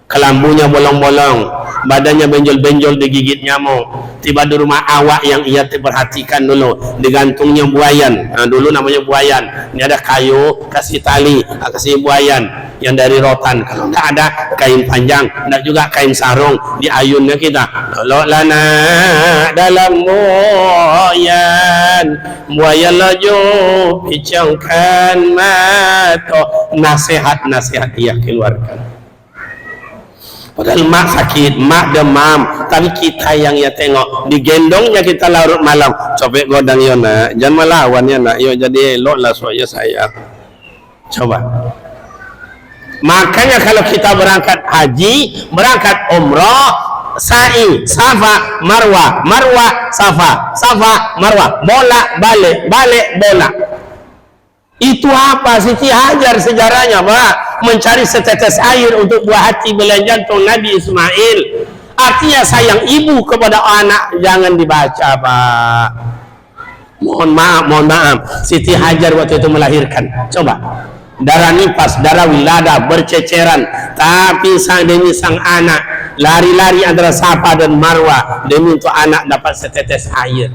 kelambunya bolong-bolong, badannya benjol-benjol digigit nyamuk. Tiba di rumah awak yang ia perhatikan dulu, digantungnya buayan. Nah, dulu namanya buayan. Ini ada kayu, kasih tali, kasih buayan yang dari rotan. Kalau tidak ada kain panjang, tidak juga kain sarung, di ayunnya kita. Kalau lana dalam buayan, buayan laju picangkan mata. Nasihat-nasihat ia keluarkan. Padahal mak sakit, mak demam, tapi kita yang ya tengok, digendongnya kita larut malam. Copek godang yo nak, jangan melawan ya nak, yo jadi elok lah soalnya saya. Coba. Makanya kalau kita berangkat haji, berangkat umrah, sa'i, safa, marwah, marwah, safa, safa, marwah, bolak balik, balik bolak. Itu apa? Siti Hajar sejarahnya, Pak. Mencari setetes air untuk buah hati belahan jantung Nabi Ismail. Artinya sayang ibu kepada anak jangan dibaca, Pak. Mohon maaf. Siti Hajar waktu itu melahirkan. Coba. Darah nifas, darah wilada berceceran, tapi demi sang anak lari-lari antara Safa dan Marwah demi untuk anak dapat setetes air.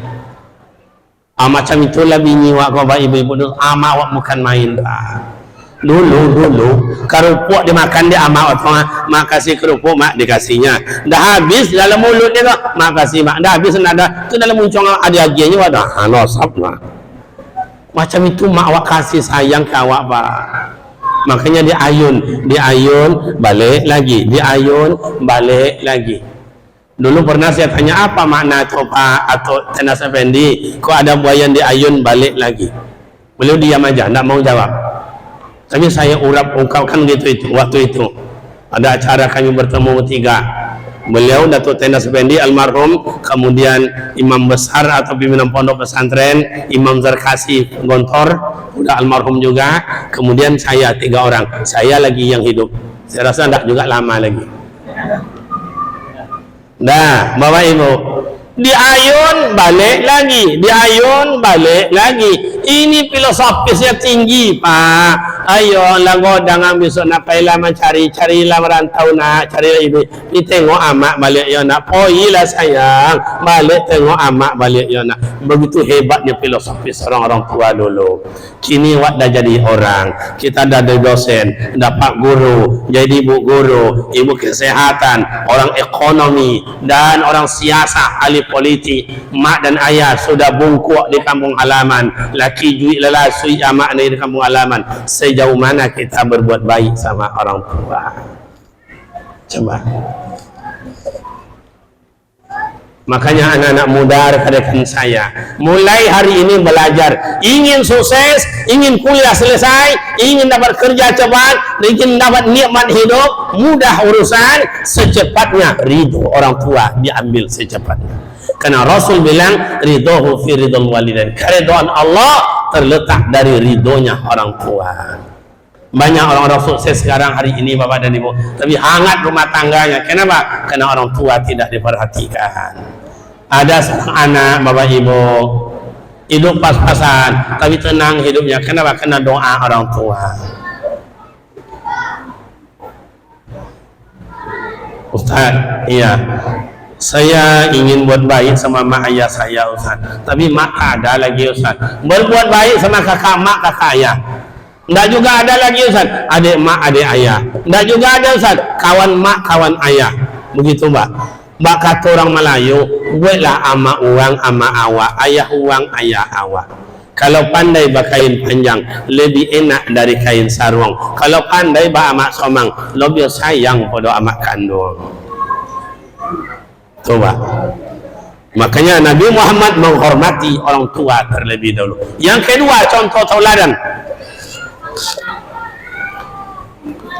Macam itulah bini wak bapak ibu-ibu dulu. Awak bukan main dah. Dulu kerupuk dimakan dia mak mak kasih kerupuk mak dikasihnya. Dah habis dalam mulutnya tu mak kasih mak. Dah habis ada tu dalam muncung ada agiannya wadah. Losap mak. Macam itu mak awak kasih sayang ke awak, Pak. Makanya diayun balik lagi, diayun balik lagi. Dulu pernah saya tanya apa makna itu Pak atau Tenas Effendi, kok ada buayan diayun balik lagi. Beliau diam aja, tidak mau jawab. Tapi saya ungkapkan gitu waktu itu. Ada acara kami bertemu bertiga. Beliau Datuk Tenas Effendi almarhum, kemudian imam besar atau pimpinan pondok pesantren Imam Zarkasi Gontor udah almarhum juga, kemudian saya, 3 orang. Saya lagi yang hidup. Saya rasa tidak juga lama lagi. Nah, Bapak Ibu, diayun balik lagi, diayun balik lagi. Ini filosofisnya tinggi, Pak. ayo lago dangan besok nak pailah carilah merantau nak carilah ini tengok amak balik yo nak poilah sayang balik tengok amak balik yo nak. Begitu hebatnya filosofi orang-orang tua dulu. Kini wak dah jadi orang, kita dah ada dosen, dapat guru, jadi ibu guru, ibu kesehatan, orang ekonomi dan orang siasat, ahli politik. Mak dan ayah sudah bungkuk di kampung halaman, laki juik lelasui amak di kampung halaman. Sejauh mana kita berbuat baik sama orang tua? Coba. Makanya anak-anak muda rekan-rekan saya mulai hari ini belajar, ingin sukses, ingin kuliah selesai, ingin dapat kerja cepat, ingin dapat nikmat hidup, mudah urusan, secepatnya ridho orang tua diambil secepatnya. Karena Rasul bilang ridhohu fi ridhol walidain, keridhaan Allah terletak dari ridhonya orang tua. Banyak orang-orang sukses sekarang hari ini bapak dan ibu, tapi hangat rumah tangganya. Kenapa? Karena orang tua tidak diperhatikan. Ada seorang anak bapak ibu hidup pas-pasan tapi tenang hidupnya. Kenapa? Karena doa orang tua. Ustaz, iya, saya ingin buat baik sama mak ayah saya Ustaz, tapi mak ada lagi Ustaz. Berbuat baik sama kakak mak kakak ayah, enggak juga ada lagi Ustaz. Adik mak adik ayah, enggak juga ada Ustaz. Kawan mak kawan ayah. Begitu mbak. Mbak kata orang Melayu, buatlah ama uang ama awak, ayah uang ayah awak. Kalau pandai berkain panjang lebih enak dari kain sarung. Kalau pandai ba amak somang lebih sayang pada amak kandung. Coba. Makanya Nabi Muhammad menghormati orang tua terlebih dahulu. Yang kedua, contoh tauladan.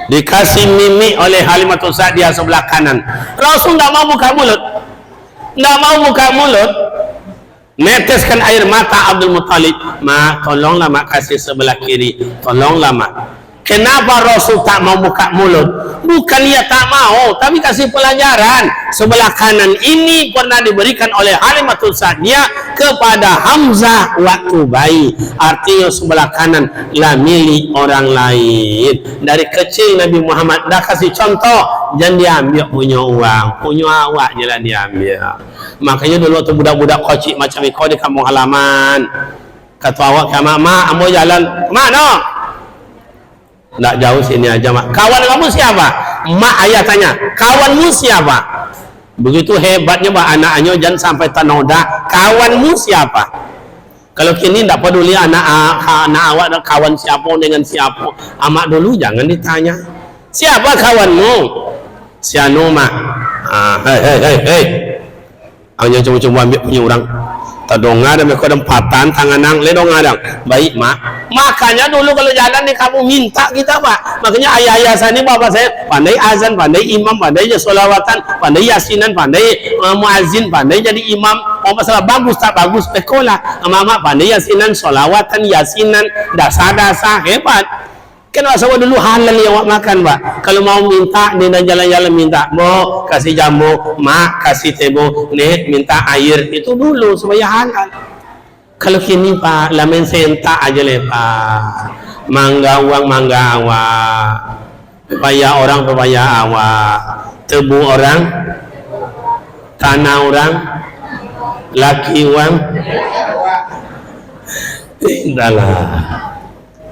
Dikasih mimik oleh Halimatul Sa'diyah sebelah kanan. Rasul tidak mau buka mulut. Tidak mau buka mulut. Neteskan air mata Abdul Muttalib. Mak, tolonglah mak kasih sebelah kiri. Tolonglah mak. Kenapa Rasul tak mau buka mulut? Bukan dia tak mau, tapi kasih pelajaran. Sebelah kanan ini pernah diberikan oleh Halimatul Sa'diyah kepada Hamzah waktu bayi. Artinya sebelah kanan lah milik orang lain. Dari kecil Nabi Muhammad dah kasih contoh, jangan diambil punya uang, punya awak je lah diambil. Makanya dulu waktu budak-budak kocik macam ikut di kampung halaman, kata awak ke mak, ambo jalan mana? Tak jauh sini aja mak. Kawan kamu siapa? Mak ayah tanya, kawanmu siapa? Begitu hebatnya mak anaknya, jangan sampai ternoda. Kawanmu siapa? Kalau kini tak peduli anak awak kawan siapa dengan siapa. Amak dulu jangan ditanya. Siapa kawanmu? Si anu mak. Hei. Hanya cuma ambil punya orang. Tadonga dan mereka empatan tangan nang ledong ngadang. Baik mak. Makanya dulu kalau jalan nih kamu minta kita pak. Makanya ayah-ayah saya ini bapak saya pandai azan, pandai imam, pandai solawatan, pandai yasinan, pandai muazzin, pandai jadi imam. Mau masalah bagus tak bagus sekolah. Mama pandai yasinan, solawatan, yasinan, dasar-dasar hebat. Kan asal dulu halal yang awak makan pak. Kalau mau minta dia jalan-jalan minta, mau kasih jamu, mak kasih tebo, nih minta air, itu dulu supaya halal. Kalau kini pak, lamen senta aja lepas, mangga uang mangga awak, pepaya orang pepaya awak, tebu orang, tanah orang, laki uang, tidaklah.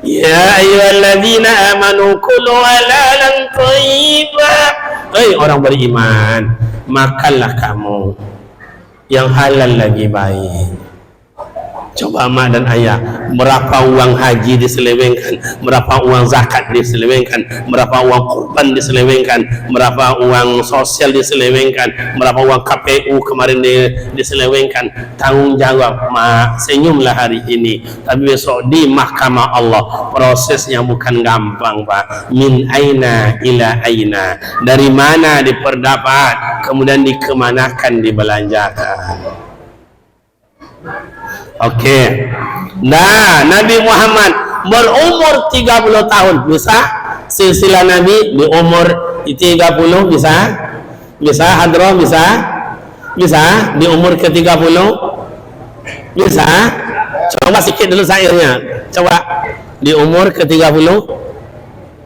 Ya ayyuhalladzina amanu kulu halalan thayyiban. Hei orang beriman, makanlah kamu yang halal lagi baik. Coba mak dan ayah, berapa uang haji diselewengkan, berapa uang zakat diselewengkan, berapa uang kurban diselewengkan, berapa uang sosial diselewengkan, berapa uang KPU kemarin diselewengkan. Tanggung jawab mak, senyumlah hari ini, tapi besok di mahkamah Allah prosesnya bukan gampang pak. Min aina ila aina, dari mana diperdapat, kemudian dikemanakan, dibelanjakan. Oke. Nah, Nabi Muhammad berumur 30 tahun. Bisa? Silsilah Nabi di umur 30 bisa? Bisa hadroh bisa? Bisa? Di umur ke-30? Bisa? Coba sikit dulu sairnya. Coba. Di umur ke-30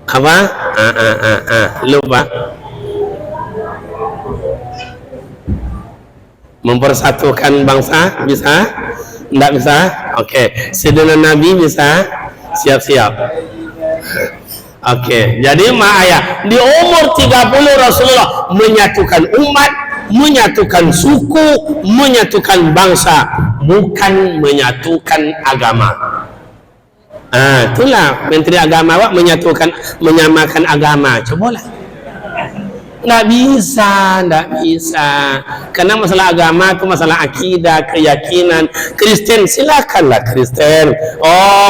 apa? Lupa. Mempersatukan bangsa bisa? Tidak bisa? Oke. Sayyidina Nabi bisa? Siap-siap. Oke. Jadi ayah di umur 30 Rasulullah menyatukan umat, menyatukan suku, menyatukan bangsa, bukan menyatukan agama. Itulah Menteri Agama awak menyatukan, menyamakan agama. Cobalah. Nggak bisa. Karena masalah agama itu masalah akidah, keyakinan. Kristen silakanlah Kristen.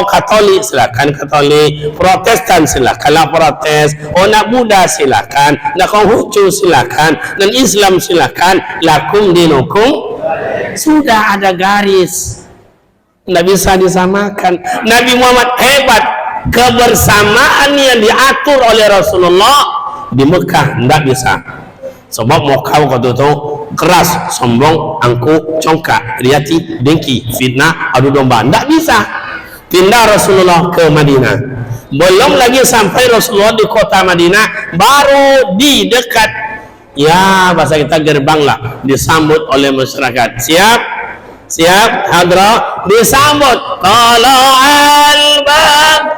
Katolik silakan Katolik. Protestan silakanlah Protes. Nak Buddha silakan. Nak Konghucu silakan. Dan Islam silakan. Lakum dinukum. Sudah ada garis. Nggak bisa disamakan. Nabi Muhammad hebat. Kebersamaan yang diatur oleh Rasulullah di Mekah tidak bisa. Sebab Mekah waktu itu keras, sombong, angkuh, congkak, riati, dengki, fitnah, adu domba. Tidak bisa. Pindah Rasulullah ke Madinah. Belum lagi sampai Rasulullah di kota Madinah, baru di dekat, ya bahasa kita gerbang lah, disambut oleh masyarakat. Siap, hadra, disambut. Kalau al-bab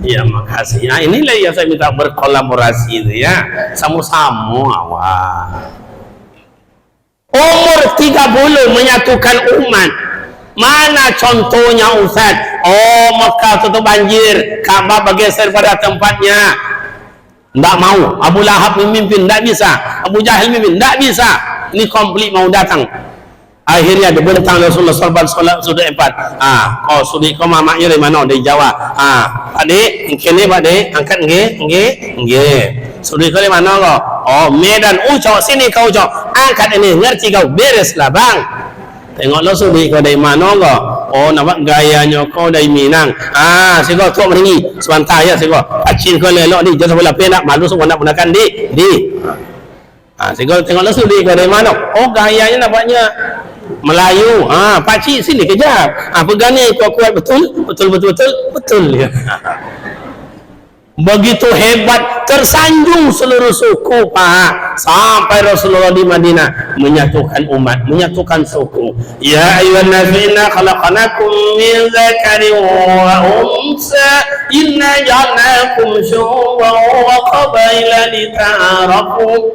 ya, makasih. Nah, inilah yang saya minta berkolaborasi itu ya, sama-sama awak. Umur 30 menyatukan umat. Mana contohnya Ustaz? Mekah tutup banjir, Ka'bah bergeser pada tempatnya. Tidak mau. Abu Lahab memimpin, tidak bisa. Abu Jahil memimpin, tidak bisa. Ini konflik mau datang. Akhirnya dibentang Rasulullah SAW sudah 4. Kau sudi kau mamaknya dari mana? Dari Jawa. Pakde, ini pakde, angkat nge. Sudi kau dari mana kau? Medan. Cok sini kau cok. Angkat ini, ngerti kau, bereslah bang. Tengoklah sudi kau dari mana kau? Nampak gayanya kau dari Minang. Siko tuak meringgi. Sebentar ya siko. Pacin kau lelok ni, jangan sebelah penak. Malu semua nak gunakan di. Siko tengoklah sudi kau dari mana? Gayanya nampaknya Melayu. Pakcik sini kejap. Pegang ni kuat betul ya. Begitu hebat, tersanjung seluruh suku Pak. Sampai Rasulullah di Madinah menyatukan umat, menyatukan suku. Ya ayyuhan nabiyina khalaqnakum min dzakarin wa unsa inna ja'alnakum syu'uban wa qabaila lita'arafu.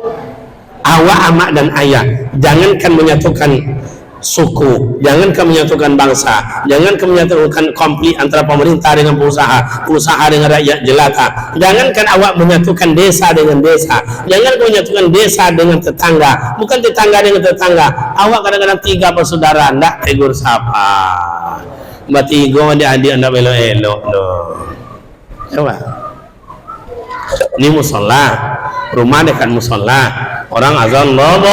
Awak, amak dan ayah, jangankan menyatukan suku, jangankan menyatukan bangsa, jangankan menyatukan konflik antara pemerintah dengan pengusaha dengan rakyat jelata, jangankan awak menyatukan desa dengan desa, jangankan menyatukan desa dengan tetangga, bukan tetangga dengan tetangga. Awak kadang-kadang 3 bersaudara, ndak tegur siapa. Mbak tiga adik-adik anda elok-elok loh. Coba. Ini musola, rumah dekat musola, orang azan Allahu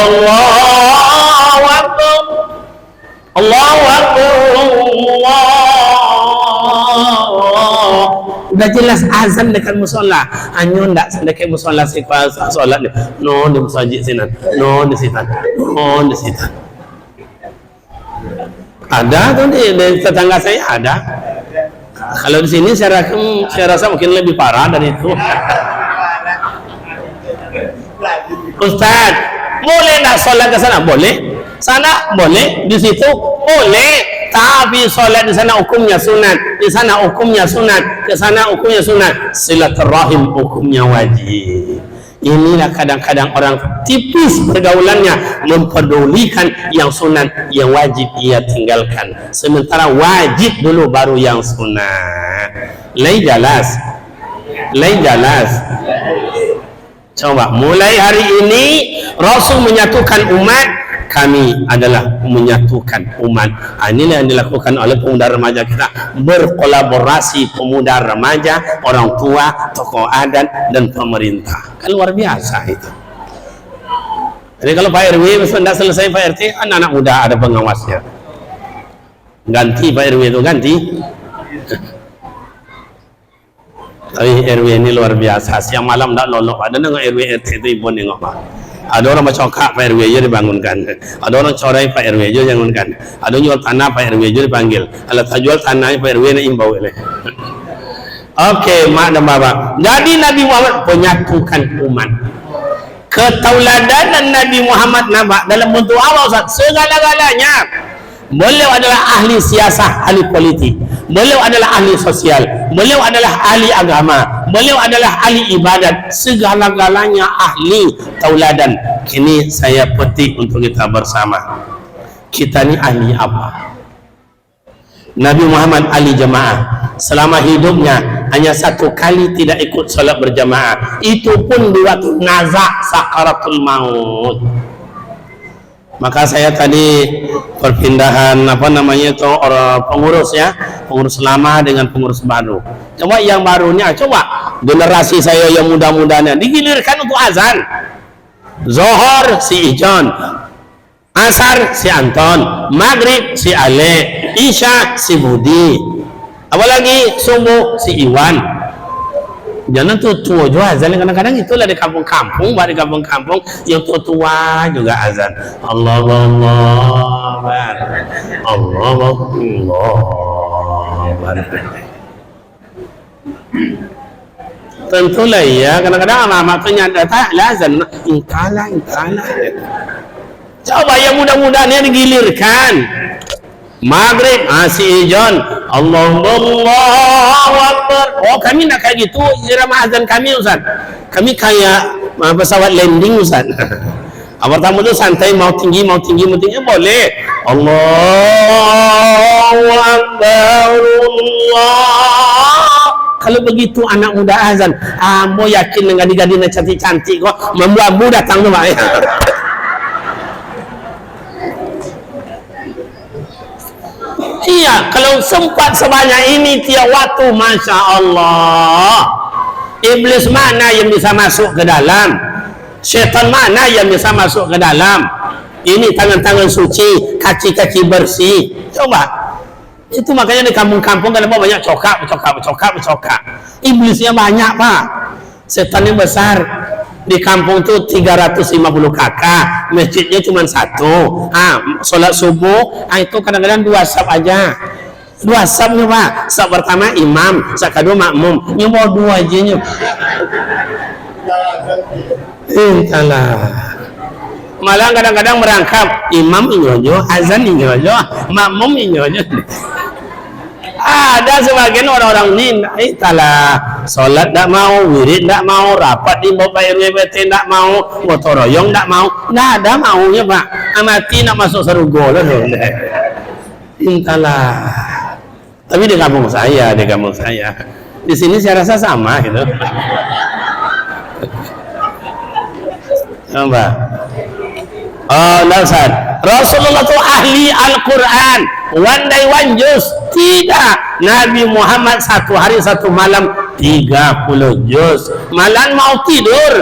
Akbar, Allahu Akbar, Allah. Udah jelas azan dekat musola, hanya ndak dekat musola sifat solat ni. No di masjid sini, no di situ, no di situ. Ada tuh di tetangga saya ada. Kalau di sini saya rasa mungkin lebih parah dari itu. Ustaz, boleh nak solat ke sana? Boleh. Sana boleh, di situ boleh. Tapi solat di sana hukumnya sunat, di sana hukumnya sunat, ke sana hukumnya sunat. Silaturahim hukumnya wajib. Inilah kadang-kadang orang tipis pergaulannya, memperdulikan yang sunat, yang wajib ia tinggalkan. Sementara wajib dulu baru yang sunat. Lain jelas. Coba mulai hari ini Rasul menyatukan umat, kami adalah menyatukan umat. Inilah yang dilakukan oleh pemuda remaja kita, berkolaborasi pemuda remaja, orang tua, tokoh adat dan pemerintah. Kan luar biasa itu. Jadi kalau Pak RW tidak selesai Pak RT, anak-anak muda ada pengawasnya. Ganti Pak RW itu ganti. Tapi RW ini luar biasa. Siang malam tidak nolak. Ada dengan RW RT itu ibu nengok Pak. Ada orang mencokak Pak RW aja dibangunkan. Ada orang corai Pak RW aja dibangunkan. Ada jual tanah Pak RW aja dipanggil. Kalau tak jual tanah Pak RW nak imbau ini. Oke, mak dan bapak. Jadi Nabi Muhammad penyatukan umat. Ketauladanan Nabi Muhammad nampak dalam bentuk awal segala-galanya. Beliau adalah ahli siasah, ahli politik. Beliau adalah ahli sosial. Beliau adalah ahli agama. Beliau adalah ahli ibadat. Segala-galanya ahli tauladan. Ini saya petik untuk kita bersama. Kita ni ahli apa? Nabi Muhammad ahli jamaah. Selama hidupnya hanya satu kali tidak ikut solat berjamaah. Itu pun di waktu nazak sakaratul maut. Maka saya tadi perpindahan apa namanya itu orang pengurus ya, pengurus lama dengan pengurus baru. Coba yang barunya, coba generasi saya yang muda-mudanya digilirkan untuk azan. Zohor si Ijon, Asar si Anton, Maghrib si Ale, Isya si Budi, apalagi subuh si Iwan. Jangan tua juga azan, kadang-kadang itulah di kampung-kampung, di kampung-kampung yang tua juga azan. Allah tentulah ya, kadang-kadang anak-anak ternyata tak azan, ingkala. Coba yang mudah-mudahnya digilirkan. Maghrib si Ijon, Allahu Akbar. Oh, kami nak kayak gitu irama azan kami Ustaz. Kami kayak pesawat landing Ustaz. Pertama tu santai, mau tinggi boleh. Allahu Akbar Allah. Kalau begitu anak muda azan, mau yakin dengan gadis-gadis cantik-cantik kok membuat datang tu Pak. Iya, kalau sempat sebanyak ini tiap waktu, Masya Allah. Iblis mana yang bisa masuk ke dalam? Syaitan mana yang bisa masuk ke dalam? Ini tangan-tangan suci, kaki-kaki bersih. Coba. Itu makanya di kampung-kampung kalau banyak cokak. Iblisnya banyak Pak. Setannya besar. Di kampung tuh 350 kakak, masjidnya cuma satu. Sholat subuh, itu kadang-kadang 2 saf aja. 2 safnya Pak. Saf pertama imam, saf kedua makmum. Nyoba 2 aja nya. Entahlah. Malah kadang-kadang merangkap imam inyojo, azan inyojo, makmum inyojo. Ada sebagian orang-orang ini, entahlah, sholat tak mau, wirid tak mau, rapat di bawah RWBT tak mau, gotong royong tak mau, nggak ada maunya Pak. Amati nak masuk surga lah. Entahlah. Tapi di kampung saya, di sini saya rasa sama gitu. Coba. Oh, Ustaz. Rasulullah itu ahli Al-Quran. One day one juz. Tidak. Nabi Muhammad satu hari satu malam 30 juz. Malam mau tidur.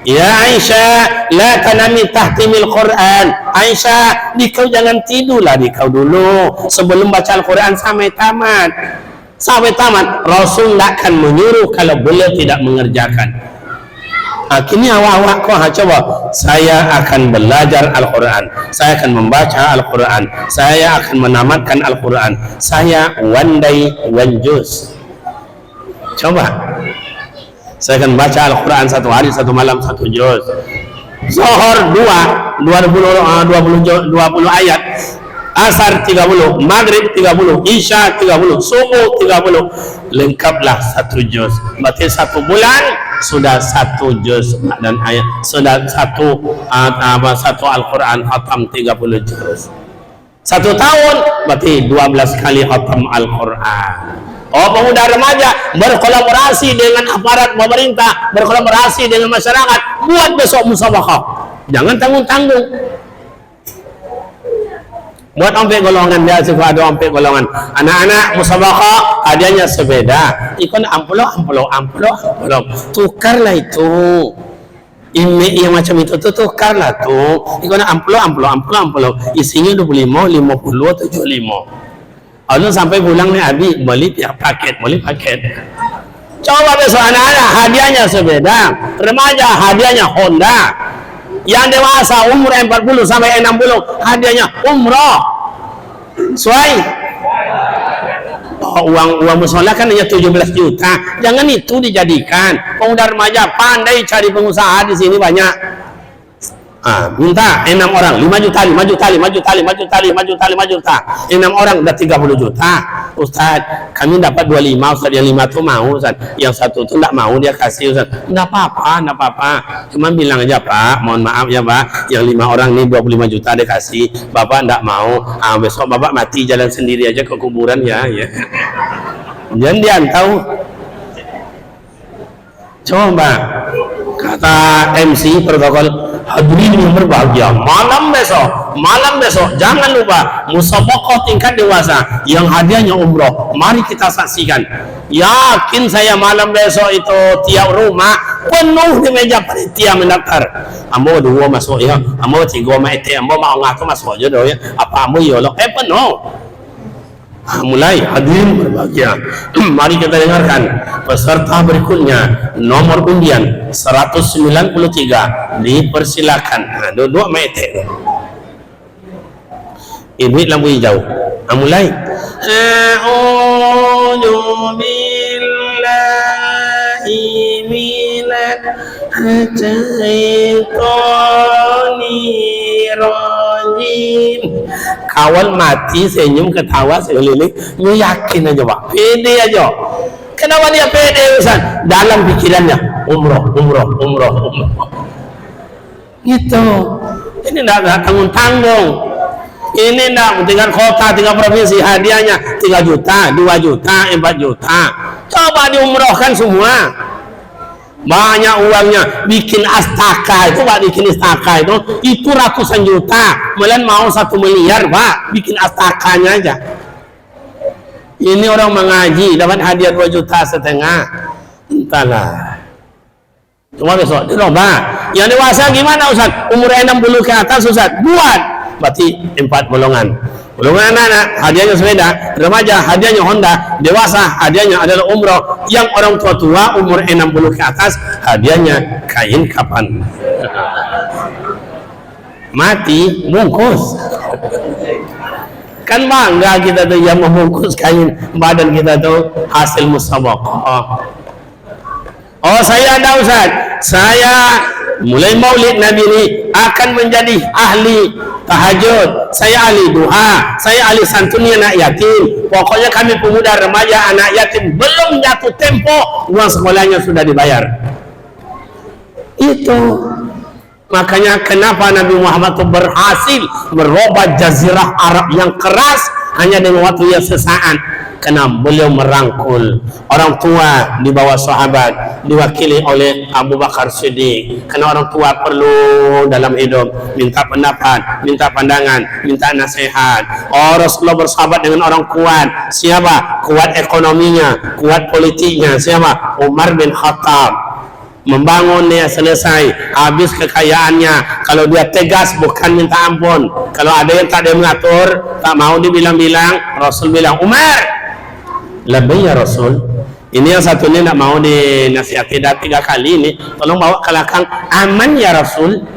Ya Aisyah, la tanami tahtimil Quran. Aisyah, dikau jangan tidurlah dikau dulu sebelum baca Al-Quran sampai tamat. Sampai tamat. Rasul tidak akan menyuruh kalau beliau tidak mengerjakan. Kini awak-awak kau coba, saya akan belajar Al-Quran, saya akan membaca Al-Quran, saya akan menamatkan Al-Quran, saya one day one juz. Coba, saya akan baca Al-Quran satu hari satu malam 1 juz. Zohor 20 ayat, Asar 30, Maghrib 30, Isya 30, Subuh 30, lengkaplah 1 juz. Berarti 1 bulan sudah 1 juz dan ayat, sudah satu Al-Quran khatam 30 juz. 1 tahun berarti 12 kali khatam Al-Quran. Oh, pemuda remaja berkolaborasi dengan aparat pemerintah, berkolaborasi dengan masyarakat, buat besok musabaqah. Jangan tanggung-tanggung. Buat ompek golongan dia, suka ada ompek golongan. Anak-anak musabaqah hadiahnya sepeda. Ikon amplop. Tukarlah itu. Ini yang macam itu tuh tukarlah tuh. Iko na amplop. Isinya 25, 50, 75. Lalu sampai pulang nih Abi, beli paket. Coba besok anak-anak hadiahnya sepeda, remaja hadiahnya Honda, yang dewasa umur 40 sampai 60 hadiahnya umroh. Sesuai. Uang musola kan hanya 17 juta. Jangan itu dijadikan. Pemuda remaja pandai cari pengusaha di sini banyak. Minta 6 orang 5 juta 6 orang udah 30 juta. Ustaz, kami dapat 25. Ustaz yang 5 tuh mau, Ustaz. Yang satu tuh enggak mau, dia kasih, Ustaz. Enggak apa-apa. Cuma bilang aja, Pak, mohon maaf ya, Pak, yang 5 orang ini 25 juta dia kasih. Bapak enggak mau. Besok Bapak mati jalan sendiri aja ke kuburan ya. Jangan dia tahu. Coba kata MC protokol, hadirin yang berbahagia, malam besok jangan lupa musabaqah tingkat dewasa yang hadiahnya umroh. Mari kita saksikan. Yakin saya malam besok itu tiap rumah penuh di meja panitia mendaftar. Ambo 2 masuk ya, ambo 3 maite, ambo mau ngaku masuk aja doh ya. Apa ambo yolo penuh. Mulai hadirin berbahagia. Mari kita dengarkan peserta berikutnya, nomor undian 193, dipersilakan. Dua mete ini lampu hijau. Mulai. A'udzu billahi minasy rajim. Kawan mati senyum ketawa sekeliling, lu yakin aja Pak, pede aja. Kenapa dia pede Ustaz? Dalam pikirannya umroh. Gitu. Ini enggak tanggung-tanggung. Ini enggak tinggal kota, tinggal provinsi, hadiahnya 3 juta, 2 juta, 4 juta. Coba diumrohkan semua. Banyak uangnya, bikin astaka itu Pak, itu ratusan juta, melain mau 1 miliar Pak, bikin astakanya aja. Ini orang mengaji dapat hadiah 2,5 juta. Entahlah. Cuma besok dicoba. Yang dewasa gimana Ustaz? Umur 60 ke atas Ustaz, buat berarti 4 golongan. Golongan anak hadiahnya sepeda, remaja hadiahnya Honda, dewasa hadiahnya adalah umroh. Yang orang tua umur 60 ke atas hadiahnya kain kapan. Mati bungkus. Kan bangga kita tuh yang membungkus kain badan kita tuh hasil musabaqah. Oh saya ada Ustaz, saya mulai maulid Nabi ini akan menjadi ahli tahajud, saya ahli duha, saya ahli santunin anak yatim. Pokoknya kami pemuda remaja anak yatim belum jatuh tempo uang sekolahnya sudah dibayar. Itu makanya kenapa Nabi Muhammad itu berhasil merubah jazirah Arab yang keras hanya dengan waktu yang sesaat. Karena beliau merangkul orang tua di bawah sahabat, diwakili oleh Abu Bakar Siddiq. Karena orang tua perlu dalam hidup minta pendapat, minta pandangan, minta nasihat. Rasulullah bersahabat dengan orang kuat. Siapa? Kuat ekonominya, kuat politiknya. Siapa? Umar bin Khattab. Membangun dia selesai, habis kekayaannya. Kalau dia tegas bukan minta ampun. Kalau ada yang tak dia mengatur, tak mau dibilang-bilang, Rasul bilang, Umar lebih ya Rasul. Ini yang satu ini tidak mau dinasihati, dah 3 kali ini, tolong bawa ke belakang, aman ya Rasul.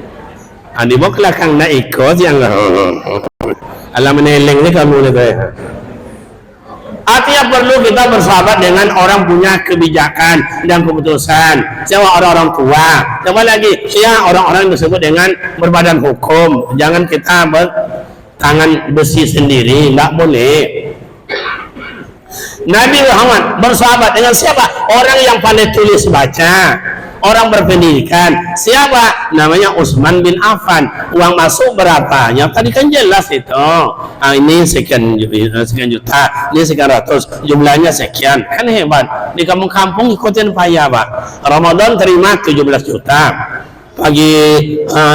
Dibawa ke belakang, nak ikut yang alam meneleng ni kamu ni. Artinya perlu kita bersahabat dengan orang punya kebijakan dan keputusan. Siapa orang-orang tua. Siapa lagi? Siapa orang-orang yang disebut dengan berbadan hukum. Jangan kita bertangan besi sendiri, tidak boleh. Nabi Muhammad bersahabat dengan siapa? Orang yang pandai tulis baca, orang berpendidikan. Siapa? Namanya Utsman bin Affan. Uang masuk berapa? Ya tadi kan jelas itu. Ini sekian juta, ini sekian ratus, jumlahnya sekian. Kan hebat. Di kampung-kampung ikutin payah Pak. Ramadan terima 17 juta. pagi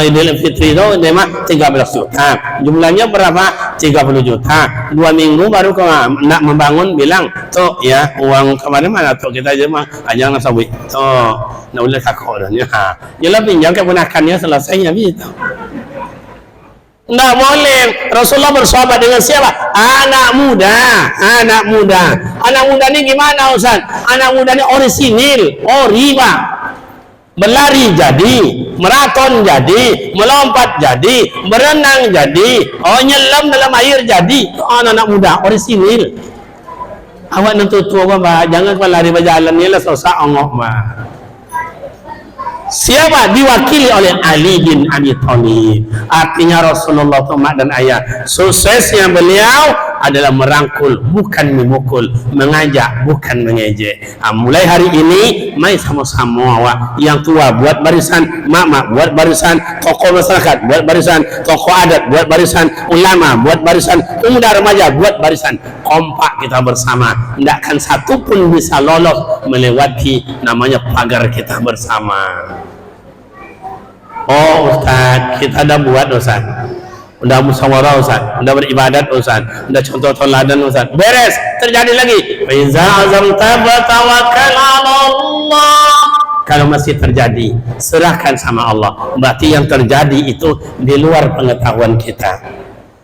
Idul Fitri itu memang 13 juta. Jumlahnya berapa? 30 juta. 2 minggu baru nak membangun bilang, tuh ya uang kemarin mana tuh kita aja mah aja nggak sawi. Tuh, nak boleh takut dah. Jelas pinjam keponakannya selesainya gitu. Nggak boleh. Rasulullah bersahabat dengan siapa? Anak muda. Anak muda ini gimana Ustaz? Anak muda ini orisinil, Pak. Berlari jadi, maraton jadi, melompat jadi, berenang jadi, nyelam dalam air jadi. Anak muda orisinil. Awak nanti tua Pak, jangan lari berjalan ni lah susah ongok Pak. Siapa? Diwakili oleh Ali bin Abi Thalib. Artinya Rasulullah Tuhan dan ayah suksesnya beliau adalah merangkul bukan memukul, mengajak bukan mengejek. Mulai hari ini mari sama-sama awak yang tua buat barisan, mak buat barisan, tokoh masyarakat buat barisan, tokoh adat buat barisan, ulama buat barisan, pemuda remaja buat barisan. Kompak kita bersama, tidakkan satu pun bisa lolos melewati namanya pagar kita bersama. Oh Ustaz, kita dah buat Ustaz, udah musyawarah Ustaz, udah beribadat Ustaz, udah contoh teladan Ustaz, beres, terjadi lagi. Iza azamta fatawakkal 'ala Allah. Kalau masih terjadi, serahkan sama Allah. Berarti yang terjadi itu di luar pengetahuan kita.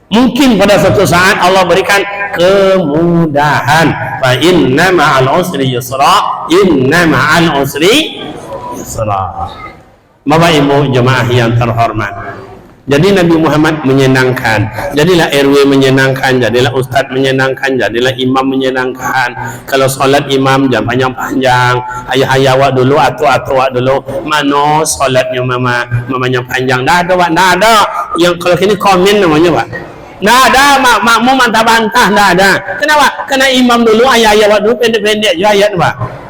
Mungkin pada suatu saat Allah berikan kemudahan. Fa inna ma'al usri yusra, inna ma'al usri yusra. Bapak Ibu jemaah yang terhormat, jadi Nabi Muhammad menyenangkan, jadilah RW menyenangkan, jadilah Ustadz menyenangkan, jadilah imam menyenangkan. Kalau solat imam jangan panjang-panjang, ayah-ayah awak dulu, atu-atu awak dulu, mana solatnya mamanya panjang, dah ada yang kalau kini komen namanya Pak. Nah ada makmum bantah-bantah, dah ada. Kenapa? Karena imam dulu, ayah-ayah awak dulu pendek-pendek je ayat Pak.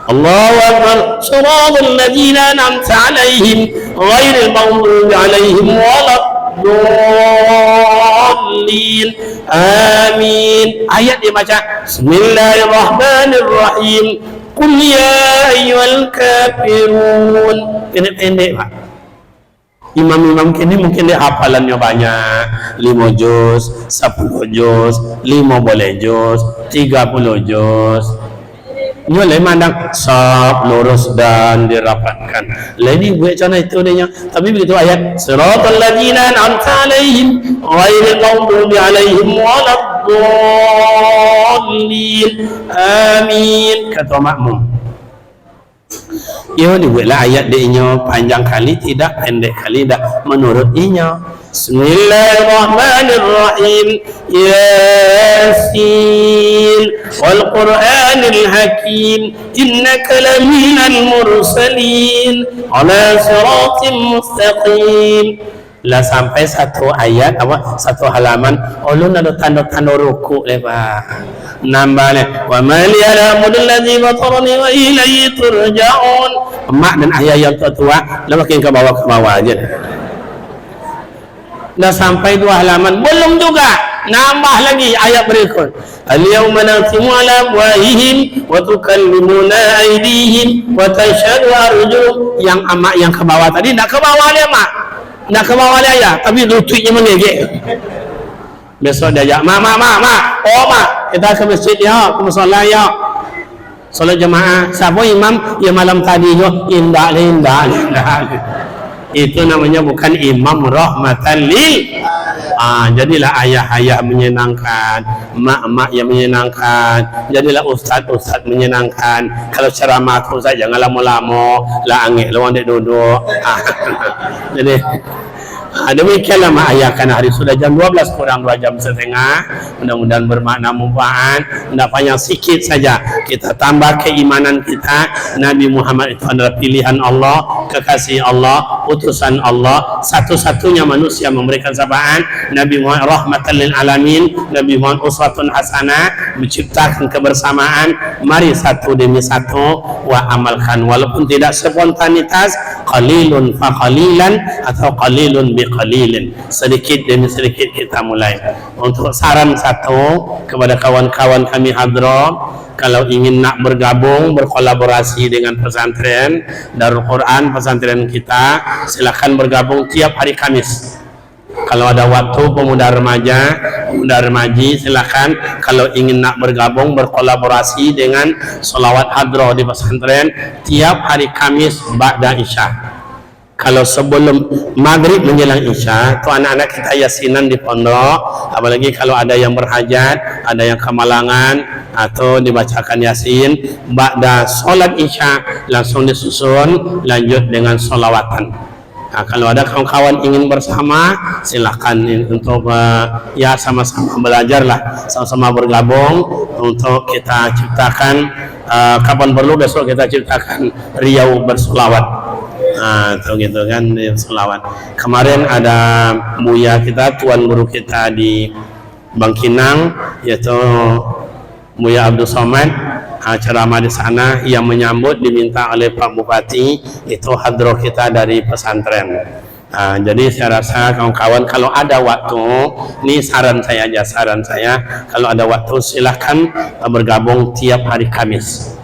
Allahu Akbar. Shiratal ladzina an'amta 'alaihim ghairil maghdubi 'alaihim waladdallin. Amin. Ayat dia baca Bismillahirrahmanirrahim. Qul ya ayyuhal kafirun. Pendek-pendek Pak. Imam-imam kini mungkin dia hafalannya banyak, 5 juz, 10 juz, 5 boleh juz, 30 juz. Nyo le mandang sab lurus dan dirapatkan. Lagi buat macam itu dia. Tapi begitu ayat siratal ladzina an'amta 'alaihim ghairil maghdubi 'alaihim waladdallin. Amin. Kata makmum. Ia dibuatlah ayat dia panjang kali tidak, pendek kali tidak, menurut inya. Bismillahirrahmanirrahim. Yasin wal Qur'anil Hakim innaka laminal mursalin ala siratim mustaqim. Lah sampai satu ayat apa satu halaman ulun ada tanda-tanda rukuk lepas nambahnya wa ma li alamul ladzi fatarani wa ilayhi turja'un. Mak dan ayah yang tua lah makin ke bawah aja. Dah sampai 2 halaman belum juga, nambah lagi ayat berikut. Al-yawma nakhtimu ala afwahihim wa tukallimuna aydihim wa tashhadu arjuluhum. Yang amak yang ke bawah tadi nak ke bawah dia mak. Nak ke bawah dia ya, tapi lututnya mengegek. Besok dia ajak, mak, kita ke masjid ya, ke musola ya. Solat jemaah, siapa imam? Ya malam tadi yo, indah. Itu namanya bukan imam rahmatan lil. Jadilah ayah-ayah menyenangkan, mak-mak yang menyenangkan, jadilah ustaz menyenangkan. Kalau ceramah aku saja jangan lama-lama, lah angin lawan dek duduk. Jadi demikianlah mak ayah kan hari sudah jam 12 kurang 2 jam setengah. Mudah-mudahan bermakna manfaat. Tidak panjang sikit saja kita tambah keimanan kita. Nabi Muhammad itu adalah pilihan Allah, kekasih Allah, utusan Allah, satu-satunya manusia memberikan sapaan. Nabi Muhammad rahmatan lil alamin, Nabi Muhammad uswatun hasanah, menciptakan kebersamaan. Mari satu demi satu wa amalkan, walaupun tidak spontanitas, qalilun fa qalilan atau qalilun bi qalilin, sedikit demi sedikit kita mulai. Untuk saran satu kepada kawan-kawan kami hadrat, kalau ingin nak bergabung berkolaborasi dengan pesantren Darul Quran, pesantren kita, silakan bergabung tiap hari Kamis. Kalau ada waktu pemuda remaji silakan. Kalau ingin nak bergabung berkolaborasi dengan solawat hadroh di pesantren tiap hari Kamis ba'da Isya. Kalau sebelum maghrib menjelang Isya itu anak-anak kita yasinan di pondok, apalagi kalau ada yang berhajat, ada yang kemalangan atau dibacakan yasin ba'da sholat Isya langsung disusun lanjut dengan solawatan. Nah, kalau ada kawan-kawan ingin bersama silahkan untuk ya sama-sama belajarlah, sama-sama bergabung untuk kita ciptakan kapan perlu besok kita ciptakan Riau bersolawat. Nah, itu gitu kan selawat. Kemarin ada Buya kita, tuan guru kita di Bangkinang, yaitu Buya Abdul Somad, ceramah di sana yang menyambut diminta oleh Pak Bupati, itu hadroh kita dari pesantren. Jadi saya rasa kawan-kawan kalau ada waktu, ini saran saya aja, kalau ada waktu silahkan bergabung tiap hari Kamis.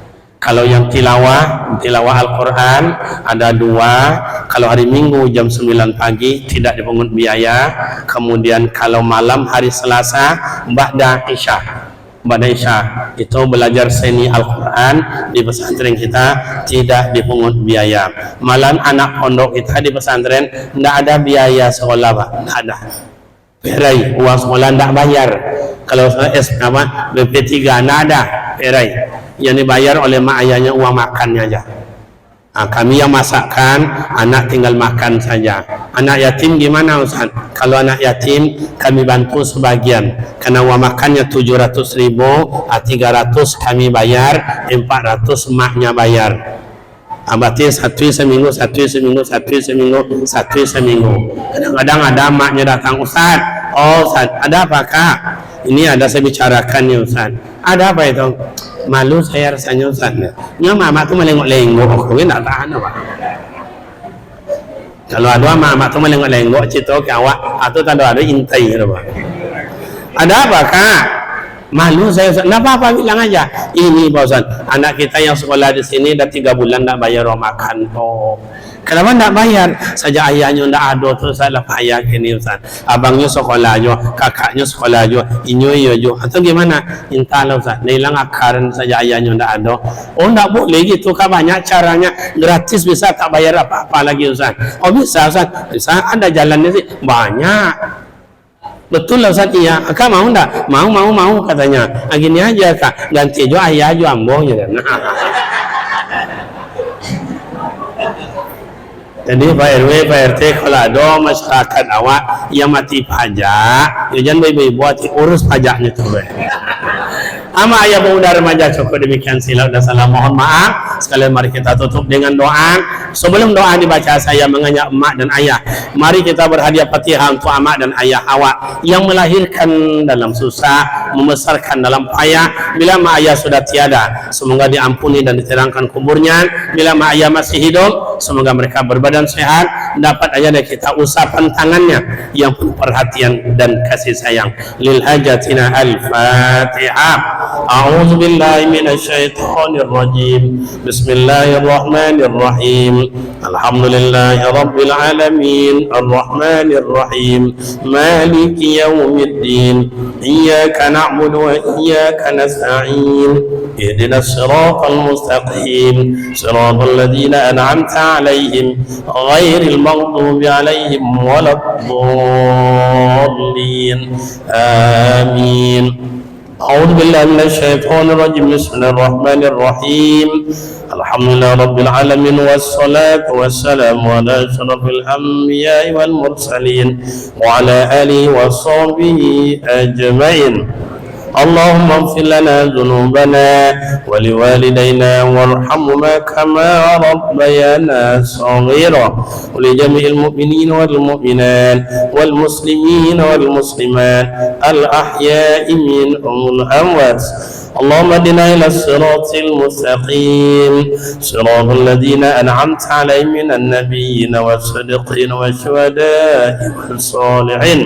Kalau yang tilawah Al-Quran ada 2. Kalau hari Minggu jam 9 pagi tidak dipungut biaya. Kemudian kalau malam hari Selasa ba'da Isya itu belajar seni Al-Quran di pesantren kita tidak dipungut biaya. Malam anak pondok kita di pesantren tidak ada biaya sekolah, Pak, tidak ada. Perai, uang sekolah tidak bayar. Kalau BP3 tidak ada perai. Yang dibayar oleh mak ayahnya uang makannya aja. Kami yang masakkan, anak tinggal makan saja. Anak yatim gimana Ustaz? Kalau anak yatim kami bantu sebagian, karena uang makannya 700.000, 300 kami bayar, 400 maknya bayar. Berarti satu seminggu. Kadang-kadang ada maknya datang, Ustaz, Ustaz, ada apa Kak? Ini ada saya bicarakan nih Ustaz. Ada apa itu? Malu saya rasanya Ustaz. Mama tuh melengok-lengok, aku tidak tahan apa. Kalau ada mama tuh melengok-lengok, cerita ke awak, atau tak ada intai apa. Ada apa Kak? Malu saya Ustaz. Tidak apa-apa, bilang aja. Ini Pak Ustaz, anak kita yang sekolah di sini dah 3 bulan tidak bayar ruang makan. Kenapa tidak bayar? Saja ayahnya tidak ada, terus saya payah kini Ustaz. Abangnya sekolah aja, kakaknya sekolah aja, inyo atau gimana? Entahlah Ustaz, hilang akaran saja ayahnya tidak ada. Tidak boleh gitu, kan banyak caranya. Gratis bisa, tak bayar apa-apa lagi Ustaz. Bisa Ustaz, bisa, ada jalannya sih, banyak. Betul lah Ustaz, iya. Kak mau enggak? Mau katanya. Gini aja Kak, ganti aja ayah aja ambo gitu. Jadi Pak RW, Pak RT kalau ada masyarakat awak yang mati pajak, ya jangan baik-baik buat urus pajaknya tuh. Ama ayah pemuda remaja cukup demikian, silap dan salah mohon maaf. Sekalian mari kita tutup dengan doa. Sebelum doa dibaca saya mengajak emak dan ayah, mari kita berhadiah Fatihah untuk emak dan ayah awak yang melahirkan dalam susah, membesarkan dalam payah. Bila mak ayah sudah tiada, semoga diampuni dan diterangkan kuburnya. Bila mak ayah masih hidup, semoga mereka berbadan sehat, dapat ayah dari kita usapan tangannya yang penuh perhatian dan kasih sayang. Lil hajatina al-Fatihah. A'udzu billahi minasyaitonir rajim. Bismillahirrahmanirrahim. Alhamdulillahi rabbil alamin. Arrahmanir rahim. Maliki yaumiddin. Iyyaka na'budu wa iyyaka nasta'in. Ihdinas siratal mustaqim. Siratal ladzina an'amta 'alaihim ghairil maghdubi 'alaihim waladdallin. Amin. أعوذ بالله من الشيطان الرجيم. بسم الله الرحمن الرحيم. الحمد لله رب العالمين والصلاة والسلام على أشرف الأنبياء والمرسلين وعلى آله وصحبه أجمعين. اللهم اغفر لنا ذنوبنا ولوالدينا وارحمهما كما ربيانا صغيرا ولجميع المؤمنين والمؤمنات والمسلمين والمسلمات الأحياء منهم والأموات. اللهم اهدنا إلى الصراط المستقيم صراط الذين أنعمت عليهم من النبيين والصديقين والشهداء والصالحين.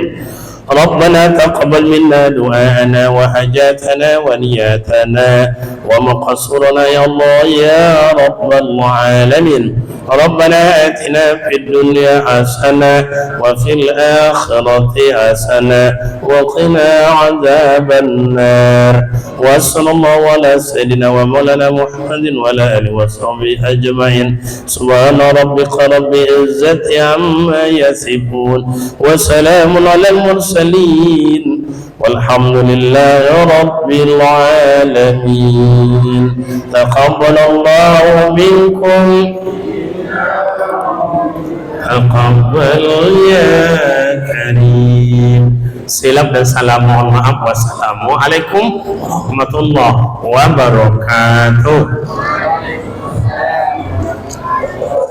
ربنا تقبل منا دعاءنا وحاجاتنا ونياتنا ومقصرنا يا الله يا رب العالمين. ربنا آتنا في الدنيا حسنة وفي الآخرة حسنة وقنا عذاب النار. وصلى الله على سيدنا ومولانا محمد وعلى آله وصحبه أجمعين. سبحان ربك رب العزة عما يصفون وسلام على المرسلين والحمد لله رب العالمين. تقبل الله منكم تقبل يا كريم. Silap dan salam, mohon maaf. Wassalamualaikum warahmatullahi wabarakatuh.